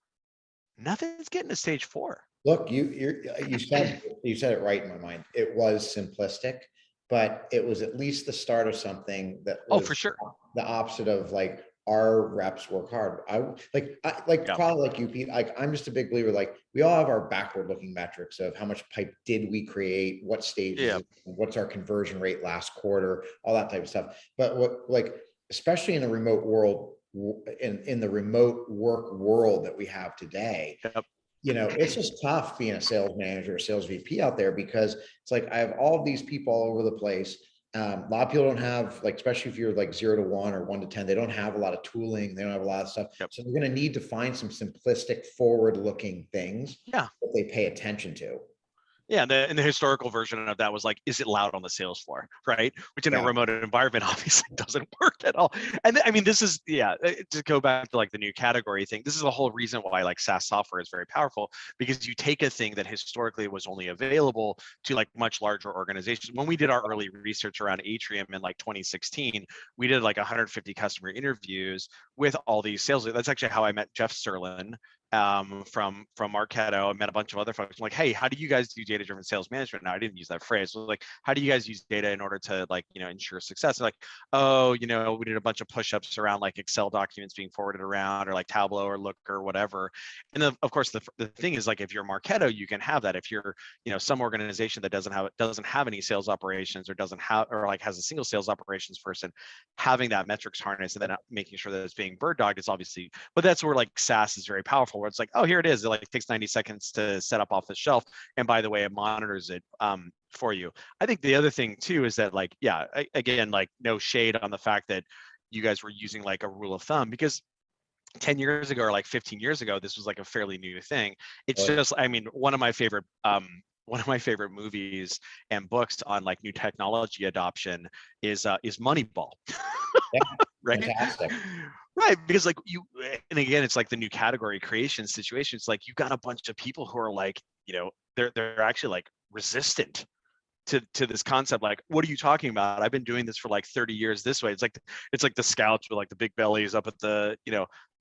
[SPEAKER 1] nothing's getting to stage 4.
[SPEAKER 2] Look, you said it right in my mind. It was simplistic, but it was at least the start of something that was
[SPEAKER 1] for sure
[SPEAKER 2] the opposite of like our reps work hard. Probably like you, Pete, like I'm just a big believer, like we all have our backward looking metrics of how much pipe did we create, what stages, what's our conversion rate last quarter, all that type of stuff. But what, like, especially in the remote world, in the remote work world that we have today, it's just tough being a sales manager or sales VP out there because it's like I have all these people all over the place. A lot of people don't have, like, especially if you're like 0 to 1 or 1 to 10, they don't have a lot of tooling. They don't have a lot of stuff.
[SPEAKER 1] Yep.
[SPEAKER 2] So they're going to need to find some simplistic, forward-looking things
[SPEAKER 1] Yeah.
[SPEAKER 2] that they pay attention to.
[SPEAKER 1] Yeah, and the historical version of that was like, is it loud on the sales floor, right? Which in a
[SPEAKER 2] Yeah.
[SPEAKER 1] remote environment obviously doesn't work at all. And I mean, this is, to go back to like the new category thing, this is the whole reason why like SaaS software is very powerful, because you take a thing that historically was only available to like much larger organizations. When we did our early research around Atrium in like 2016, we did like 150 customer interviews with all these sales. That's actually how I met Jeff Serlin, from Marketo. I met a bunch of other folks. I'm like, hey, how do you guys do data-driven sales management? Now, I didn't use that phrase. So like, how do you guys use data in order to like, ensure success? They're like, oh, we did a bunch of push-ups around like Excel documents being forwarded around, or like Tableau or Looker or whatever. And then of course, the thing is like, if you're Marketo, you can have that. If you're, some organization that doesn't have any sales operations, or doesn't have, or like has a single sales operations person, having that metrics harness and then making sure that it's being bird dogged is obviously, but that's where like SaaS is very powerful, where it's like, oh, here it is. It like takes 90 seconds to set up off the shelf. And by the way, it monitors it for you. I think the other thing too is that like, again, like no shade on the fact that you guys were using like a rule of thumb, because 10 years ago or like 15 years ago, this was like a fairly new thing. It's just, I mean, one of my favorite movies and books on like new technology adoption is Moneyball.
[SPEAKER 2] Yeah.
[SPEAKER 1] Right.
[SPEAKER 2] Fantastic.
[SPEAKER 1] Right. Because like and again, it's like the new category creation situation. It's like, you've got a bunch of people who are like, they're actually like resistant to this concept. Like, what are you talking about? I've been doing this for like 30 years this way. It's like the scouts with like the big bellies up at the,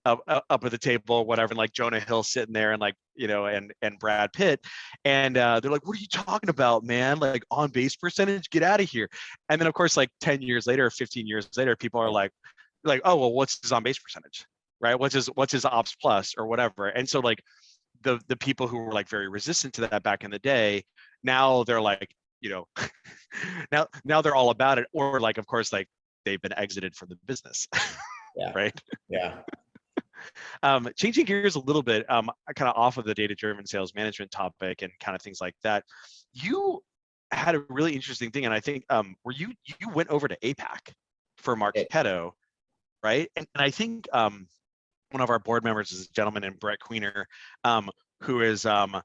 [SPEAKER 1] up at the table or whatever, and like Jonah Hill sitting there, and like, and Brad Pitt, and they're like, what are you talking about, man? Like, on base percentage, get out of here. And then of course, like 10 years later, 15 years later, people are like, oh, well, what's his on base percentage, right? What's his ops plus or whatever? And so like the people who were like very resistant to that back in the day, now they're like, now they're all about it, or like, of course, like they've been exited from the business.
[SPEAKER 2] Yeah.
[SPEAKER 1] Right.
[SPEAKER 2] Yeah.
[SPEAKER 1] Changing gears a little bit, kind of off of the data-driven sales management topic and kind of things like that. You had a really interesting thing, and I think where you went over to APAC for Marketo, right? And I think one of our board members is a gentleman named Brett Queener, who is a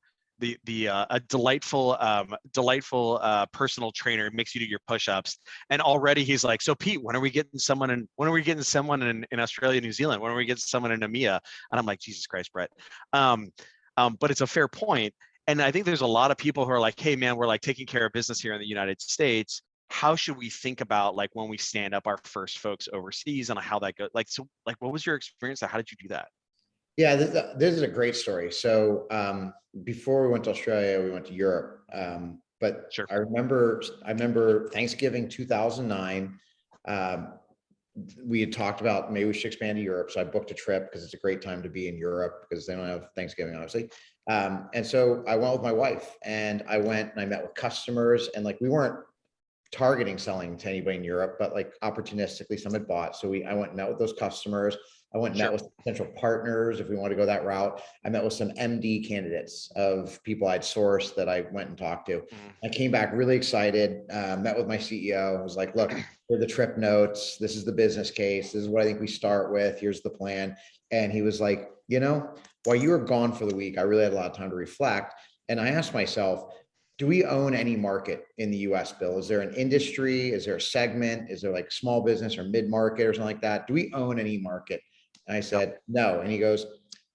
[SPEAKER 1] delightful personal trainer, makes you do your push-ups. And already he's like, so Pete, when are we getting someone in Australia, New Zealand? When are we getting someone in EMEA? And I'm like, Jesus Christ, Brett. But it's a fair point. And I think there's a lot of people who are like, hey man, we're like taking care of business here in the United States. How should we think about like when we stand up our first folks overseas, and how that goes? Like, so like, what was your experience? How did you do that?
[SPEAKER 2] Yeah, this is a great story. So before we went to Australia, we went to Europe. But
[SPEAKER 1] Sure.
[SPEAKER 2] I remember Thanksgiving 2009. We had talked about maybe we should expand to Europe. So I booked a trip because it's a great time to be in Europe because they don't have Thanksgiving, obviously. And so I went with my wife, and I went and I met with customers, and like we weren't targeting selling to anybody in Europe, but like opportunistically some had bought. So I went and met with those customers. I went and met with potential partners if we want to go that route. I met with some MD candidates of people I'd sourced that I went and talked to. I came back really excited, met with my CEO. I was like, look, here are the trip notes. This is the business case. This is what I think we start with. Here's the plan. And he was like, while you were gone for the week, I really had a lot of time to reflect. And I asked myself, do we own any market in the US, Bill? Is there an industry? Is there a segment? Is there like small business or mid-market or something like that? Do we own any market? And I said, no. And he goes,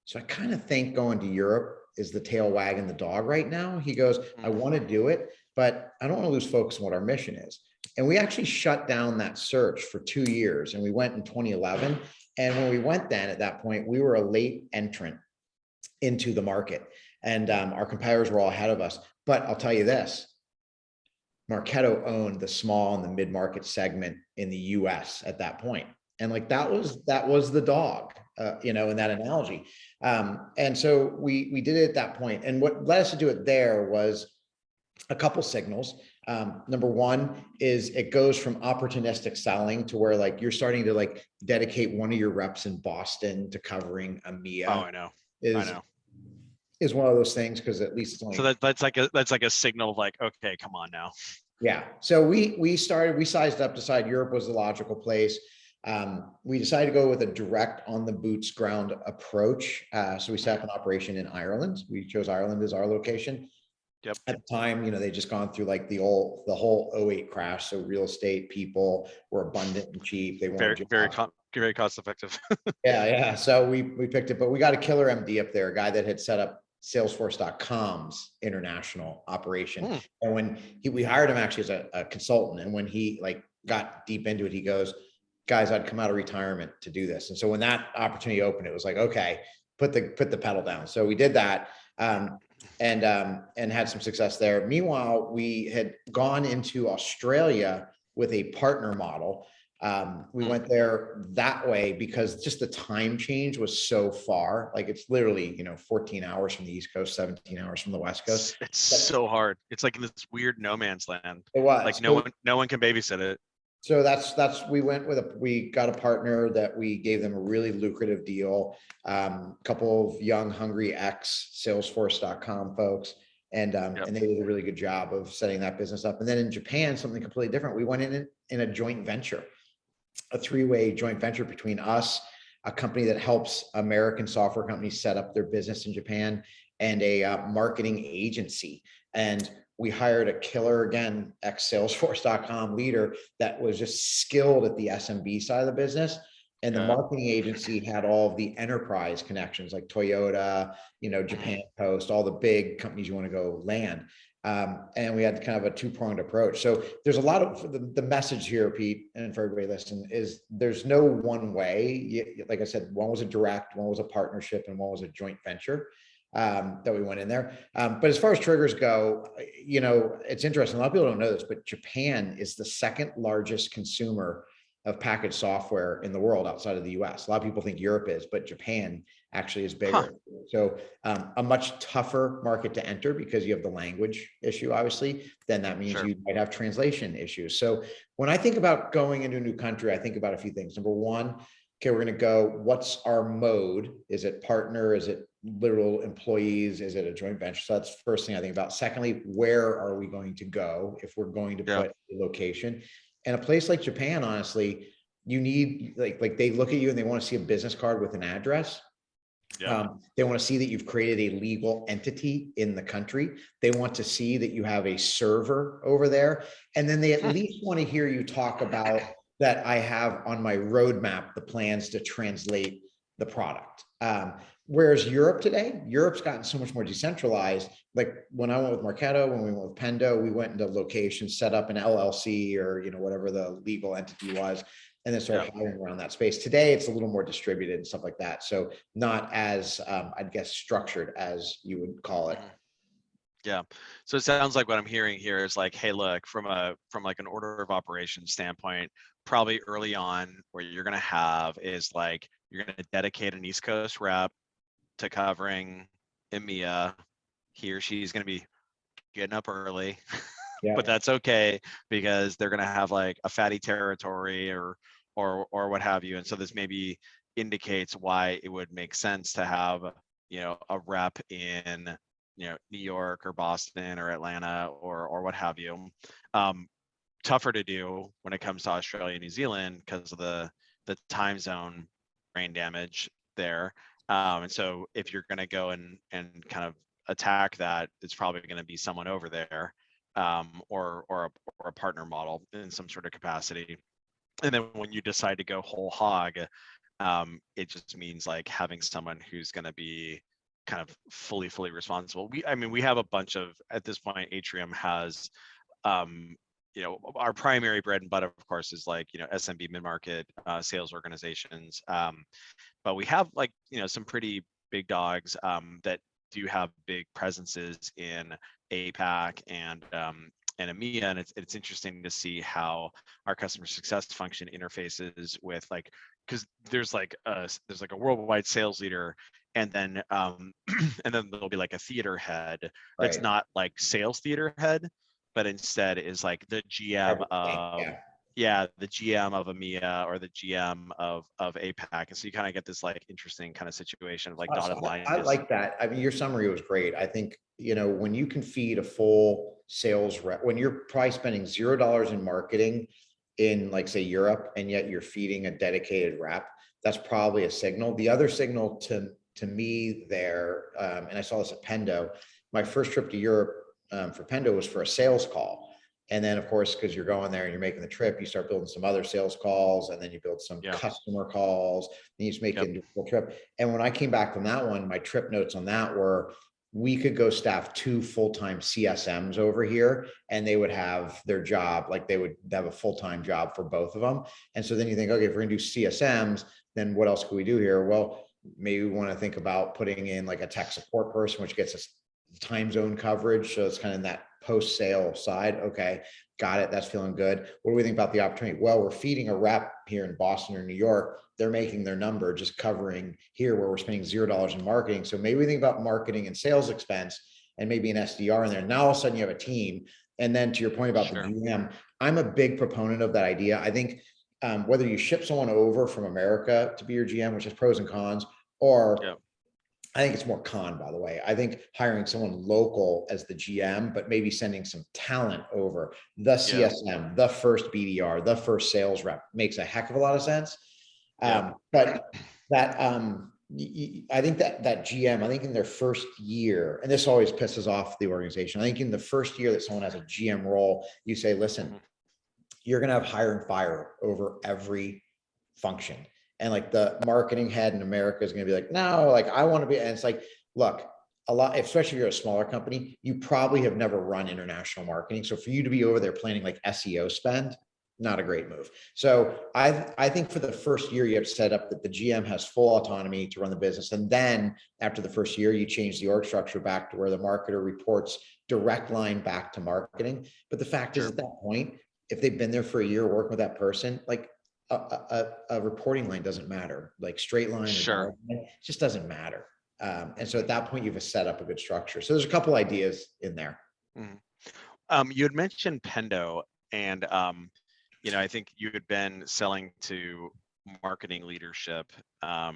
[SPEAKER 2] so I kind of think going to Europe is the tail wagging the dog right now. He goes, I want to do it, but I don't want to lose focus on what our mission is. And we actually shut down that search for 2 years, and we went in 2011. And when we went then, at that point, we were a late entrant into the market, and our competitors were all ahead of us. But I'll tell you this, Marketo owned the small and the mid-market segment in the US at that point. And like, that was the dog, in that analogy. And so we did it at that point. And what led us to do it there was a couple signals. Number one is it goes from opportunistic selling to where like you're starting to like dedicate one of your reps in Boston to covering EMEA.
[SPEAKER 1] Oh, I know.
[SPEAKER 2] Is one of those things, because at least it's only,
[SPEAKER 1] so that's like a signal of like, okay, come on now.
[SPEAKER 2] Yeah. So we sized up, decided Europe was the logical place. We decided to go with a direct on the boots ground approach. So we set up an operation in Ireland. We chose Ireland as our location.
[SPEAKER 1] Yep.
[SPEAKER 2] At the time, they just gone through like the whole '08 crash. So real estate people were abundant and cheap. They wanted
[SPEAKER 1] Very cost effective.
[SPEAKER 2] Yeah. So we picked it, but we got a killer MD up there, a guy that had set up Salesforce.com's international operation. And when we hired him actually as a consultant, and when he like got deep into it, he goes, guys, I'd come out of retirement to do this. And so when that opportunity opened, it was like, okay, put the pedal down. So we did that. And had some success there. Meanwhile, we had gone into Australia with a partner model. We went there that way because just the time change was so far. Like it's literally, 14 hours from the East Coast, 17 hours from the West Coast.
[SPEAKER 1] It's so hard. It's like in this weird no man's land.
[SPEAKER 2] It was
[SPEAKER 1] like no one can babysit it.
[SPEAKER 2] So we got a partner that we gave them a really lucrative deal. Couple of young, hungry ex-Salesforce.com folks. And they did a really good job of setting that business up. And then in Japan, something completely different. We went in a joint venture, a 3-way joint venture between us, a company that helps American software companies set up their business in Japan, and a marketing agency. And we hired a killer, again, ex-Salesforce.com leader that was just skilled at the SMB side of the business. And the marketing agency had all of the enterprise connections like Toyota, Japan Post, all the big companies you want to go land. And we had kind of a 2-pronged approach. So there's a lot of the message here, Pete, and for everybody listening, is there's no one way. Like I said, one was a direct, one was a partnership, and one was a joint venture that we went in there. But as far as triggers go, it's interesting. A lot of people don't know this, but Japan is the second largest consumer of packaged software in the world outside of the US. A lot of people think Europe is, but Japan actually is bigger. So a much tougher market to enter because you have the language issue, obviously. Then that means you might have translation issues. So when I think about going into a new country, I think about a few things. Number one, okay, we're going to go, what's our mode? Is it partner? Is it literal employees? Is it a joint venture? So that's the first thing I think about. Secondly, where are we going to go if we're going to put a location? And a place like Japan, honestly, you need like they look at you and they want to see a business card with an address. They want to see that you've created a legal entity in the country. They want to see that you have a server over there. And then they at least want to hear you talk about that I have on my roadmap the plans to translate the product. Whereas Europe today, Europe's gotten so much more decentralized. Like when I went with Marketo, when we went with Pendo, we went into locations, set up an LLC or whatever the legal entity was, and then started hiring around that space. Today, it's a little more distributed and stuff like that. So not as, I guess, structured as you would call it.
[SPEAKER 1] Yeah. So it sounds like what I'm hearing here is like, hey, look, from like an order of operations standpoint, probably early on, where you're going to have is like, you're going to dedicate an East Coast rep to covering EMEA. He or she's going to be getting up early, but that's okay because they're going to have like a fatty territory or what have you. And so this maybe indicates why it would make sense to have, a rep in, New York or Boston or Atlanta or what have you. Tougher to do when it comes to Australia, New Zealand, because of the time zone brain damage there. And so if you're going to go and kind of attack that, it's probably going to be someone over there, or a partner model in some sort of capacity. And then when you decide to go whole hog, it just means like having someone who's going to be kind of fully responsible. We have a bunch of, at this point, Atrium has, our primary bread and butter, of course, is like, SMB mid-market sales organizations. But we have like, some pretty big dogs that do have big presences in APAC and EMEA, and it's interesting to see how our customer success function interfaces with like, because there's like a worldwide sales leader, and then and then there'll be like a theater head that's not like sales theater head, but instead is like the GM of yeah, the GM of EMEA or the GM of APAC. And so you kind of get this like interesting kind of situation of like dotted line.
[SPEAKER 2] I
[SPEAKER 1] Just
[SPEAKER 2] like that. I mean, your summary was great. I think, when you can feed a full sales rep, when you're probably spending $0 in marketing in, like, say, Europe, and yet you're feeding a dedicated rep, that's probably a signal. The other signal to me there, and I saw this at Pendo, my first trip to Europe for Pendo was for a sales call. And then, of course, because you're going there and you're making the trip, you start building some other sales calls, and then you build some
[SPEAKER 1] yeah,
[SPEAKER 2] customer calls, and you just make it
[SPEAKER 1] yep,
[SPEAKER 2] into a full trip. And when I came back from that one, my trip notes on that were, we could go staff 2 full-time CSMs over here, and they would have their job, like they would have a full-time job for both of them. And so then you think, okay, if we're gonna do CSMs, then what else could we do here? Well, maybe we want to think about putting in like a tech support person, which gets us time zone coverage. So it's kind of in that post-sale side. Okay, got it. That's feeling good. What do we think about the opportunity? Well, we're feeding a rep here in Boston or New York. They're making their number just covering here where we're spending $0 in marketing. So maybe we think about marketing and sales expense and maybe an SDR in there. Now all of a sudden you have a team. And then to your point about the
[SPEAKER 1] sure,
[SPEAKER 2] GM, I'm a big proponent of that idea. I think whether you ship someone over from America to be your GM, which has pros and cons, or
[SPEAKER 1] yep,
[SPEAKER 2] I think it's more con, by the way. I think hiring someone local as the GM, but maybe sending some talent over, the
[SPEAKER 1] yeah,
[SPEAKER 2] CSM, the first BDR, the first sales rep, makes a heck of a lot of sense.
[SPEAKER 1] yep,
[SPEAKER 2] But that I think that GM, I think in their first year, and this always pisses off the organization, I think in the first year that someone has a GM role, you say, listen,
[SPEAKER 1] mhm,
[SPEAKER 2] you're going to have hire and fire over every function. And like the marketing head in America is going to be like, no, like I want to be. And it's like, look, a lot, especially if you're a smaller company, you probably have never run international marketing. So for you to be over there planning like SEO spend, not a great move. So I think for the first year, you have to set up that the GM has full autonomy to run the business. And then after the first year, you change the org structure back to where the marketer reports direct line back to marketing. But the fact is,
[SPEAKER 1] sure,
[SPEAKER 2] at that point, if they've been there for a year working with that person, like a reporting line doesn't matter, like straight line or
[SPEAKER 1] sure.
[SPEAKER 2] diagonal line, it just doesn't matter. And so at that point, you've set up a good structure. So there's a couple ideas in there.
[SPEAKER 1] Mhm. You had mentioned Pendo, and I think you had been selling to marketing leadership, or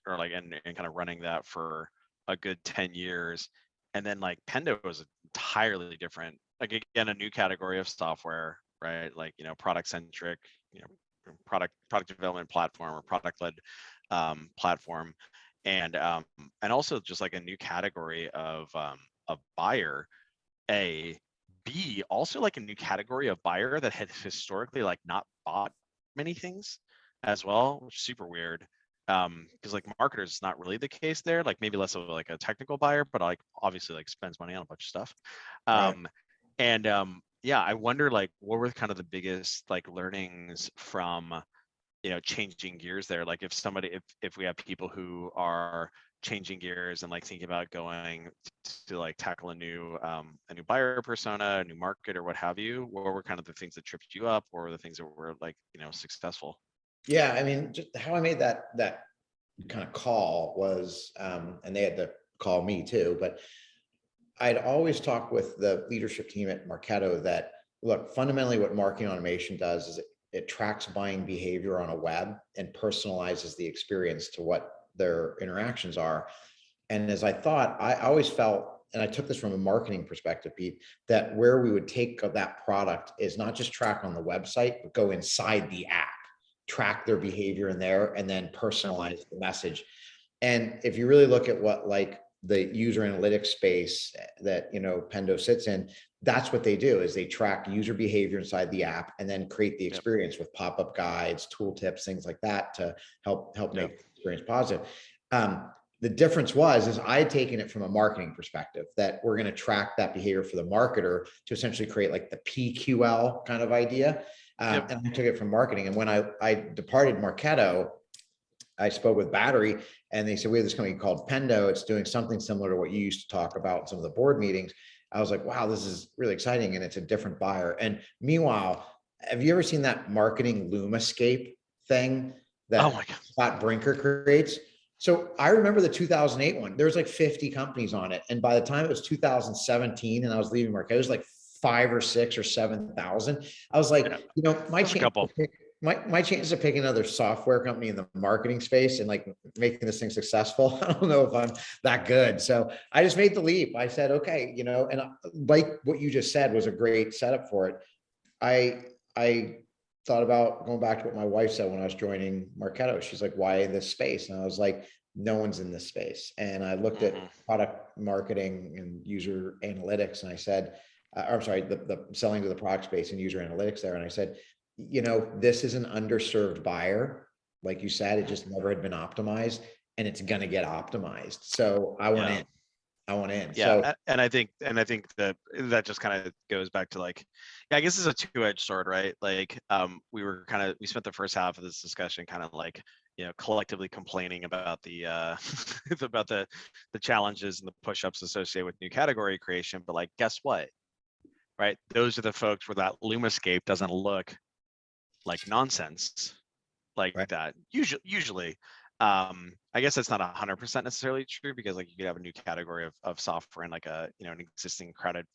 [SPEAKER 1] like and kind of running that for a good 10 years. And then like Pendo was entirely different, like again, a new category of software, right? Like, product centric, product development platform or product led platform. And also just like a new category of buyer. A B, also like a new category of buyer that had historically like not bought many things as well, which is super weird. Because like marketers, it's not really the case there. Like maybe less of like a technical buyer, but like obviously like spends money on a bunch of stuff.
[SPEAKER 2] Right.
[SPEAKER 1] And yeah, I wonder like what were kind of the biggest like learnings from changing gears there. Like if we have people who are changing gears and like thinking about going to like tackle a new buyer persona, a new market or what have you, what were kind of the things that tripped you up, or the things that were like successful?
[SPEAKER 2] Yeah. I mean, just how I made that kind of call was, and they had to call me too, but I'd always talk with the leadership team at Marketo that, look, fundamentally what marketing automation does is it tracks buying behavior on a web and personalizes the experience to what their interactions are. And as I thought, I always felt, and I took this from a marketing perspective, Pete, that where we would take that product is not just track on the website, but go inside the app, track their behavior in there, and then
[SPEAKER 1] Yep.
[SPEAKER 2] personalize the message. And if you really look at what like the user analytics space that Pendo sits in, that's what they do, is they track user behavior inside the app and then create the
[SPEAKER 1] Yep.
[SPEAKER 2] experience with pop-up guides, tool tips, things like that to help
[SPEAKER 1] Yep.
[SPEAKER 2] make the experience positive. The difference is I had taken it from a marketing perspective that we're going to track that behavior for the marketer to essentially create like the PQL kind of idea.
[SPEAKER 1] Yep.
[SPEAKER 2] And I took it from marketing. And when I departed Marketo, I spoke with Battery and they said, we have this company called Pendo. It's doing something similar to what you used to talk about in some of the board meetings. I was like, wow, this is really exciting. And it's a different buyer. And meanwhile, have you ever seen that marketing Loomascape thing
[SPEAKER 1] Oh my
[SPEAKER 2] that
[SPEAKER 1] God.
[SPEAKER 2] Scott Brinker creates? So I remember the 2008 one. There was like 50 companies on it. And by the time it was 2017 and I was leaving Marketo, it was like 5 or 6 or 7,000. I was like,
[SPEAKER 1] Yeah.
[SPEAKER 2] you know,
[SPEAKER 1] There's a couple.
[SPEAKER 2] my chances of picking another software company in the marketing space and like making this thing successful, I don't know if I'm that good. So I just made the leap. I said, okay, you know, and like what you just said was a great setup for it. I thought about going back to what my wife said when I was joining Marketo. She's like, why in this space? And I was like, no one's in this space. And I looked at product marketing and user analytics, and I said, I'm sorry, the selling to the product space and user analytics there. And I said, you know, this is an underserved buyer. Like you said, it just never had been optimized, and it's going to get optimized. So I went in. I went in.
[SPEAKER 1] Yeah,
[SPEAKER 2] So
[SPEAKER 1] and I think that just kind of goes back to like, yeah, I guess it's a two-edged sword, right? Like, we spent the first half of this discussion kind of like, you know, collectively complaining about the about the challenges and the push-ups associated with new category creation. But like, guess what? Right? Those are the folks where that Lumascape doesn't look like nonsense like
[SPEAKER 2] right.
[SPEAKER 1] that. Usually, I guess that's not 100% necessarily true, because like you could have a new category of software in like a, you know, an existing crowded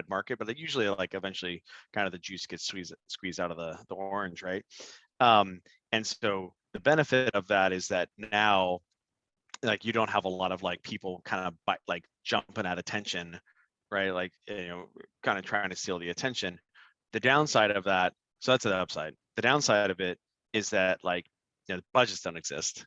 [SPEAKER 1] market, but like usually like eventually kind of the juice gets squeezed out of the orange, right? And so the benefit of that is that now, like, you don't have a lot of like people kind of like jumping at attention, right? Like, you know, kind of trying to steal the attention. The downside of that, so that's the upside. The downside of it is that, like, you know, budgets don't exist.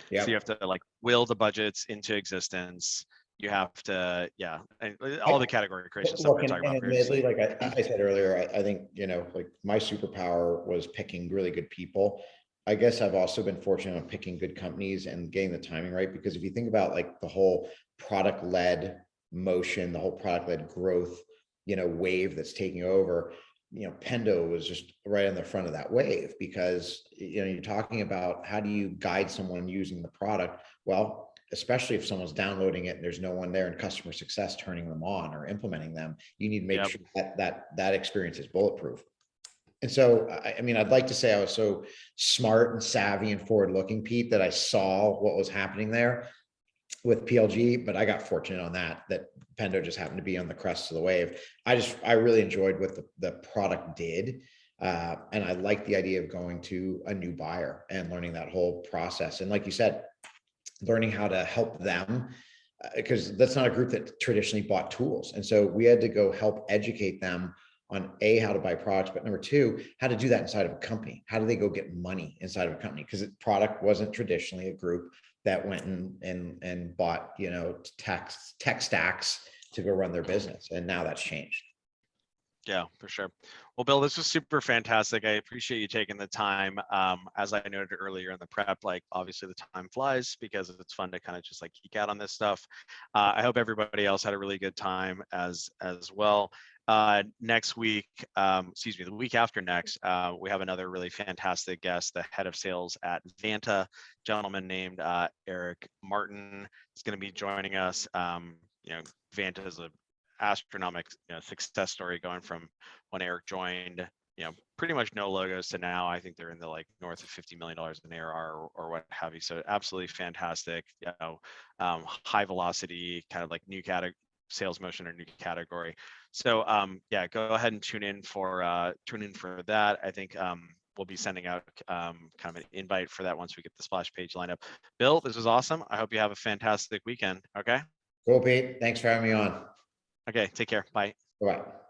[SPEAKER 1] So you have
[SPEAKER 2] Yeah.
[SPEAKER 1] to like will the budgets into existence. You have to, yeah, and all the category creation stuff
[SPEAKER 2] Look,
[SPEAKER 1] we
[SPEAKER 2] and,
[SPEAKER 1] talk
[SPEAKER 2] and
[SPEAKER 1] about
[SPEAKER 2] admittedly,
[SPEAKER 1] previously.
[SPEAKER 2] like I said earlier, I think, you know, like my superpower was picking really good people. I guess I've also been fortunate on picking good companies and getting the timing right, because if you think about like the whole product-led motion, the whole product-led growth, you know, wave that's taking over, you know, Pendo was just right on the front of that wave, because, you know, you're talking about how do you guide someone using the product? Well, especially if someone's downloading it and there's no one there in customer success turning them on or implementing them, you need to make
[SPEAKER 1] Yep.
[SPEAKER 2] sure that experience is bulletproof. And so, I mean, I'd like to say I was so smart and savvy and forward looking, Pete, that I saw what was happening there with PLG, but I got fortunate on that Pendo just happened to be on the crest of the wave. I really enjoyed what the product did. And I like the idea of going to a new buyer and learning that whole process. And like you said, learning how to help them, because that's not a group that traditionally bought tools. And so we had to go help educate them on A, how to buy products, but number two, how to do that inside of a company. How do they go get money inside of a company? Because product wasn't traditionally a group that went and bought, you know, tech stacks to go run their business. And now that's changed.
[SPEAKER 1] Yeah, for sure. Well, Bill, this was super fantastic. I appreciate you taking the time. As I noted earlier in the prep, like obviously the time flies because it's fun to kind of just like geek out on this stuff. I hope everybody else had a really good time as well. Next week, the week after next, we have another really fantastic guest, the head of sales at Vanta, gentleman named Eric Martin is going to be joining us. You know, Vanta is a astronomical, you know, success story going from when Eric joined, you know, pretty much no logos to now. I think they're in the like north of $50 million in ARR or what have you. So absolutely fantastic, you know, high velocity, kind of like new category sales motion or new category. So yeah, go ahead and tune in for that. I think we'll be sending out kind of an invite for that once we get the splash page lined up. Bill, this was awesome. I hope you have a fantastic weekend. Okay.
[SPEAKER 2] Cool, Pete. Thanks for having me on.
[SPEAKER 1] Okay. Take care. Bye.
[SPEAKER 2] Bye-bye.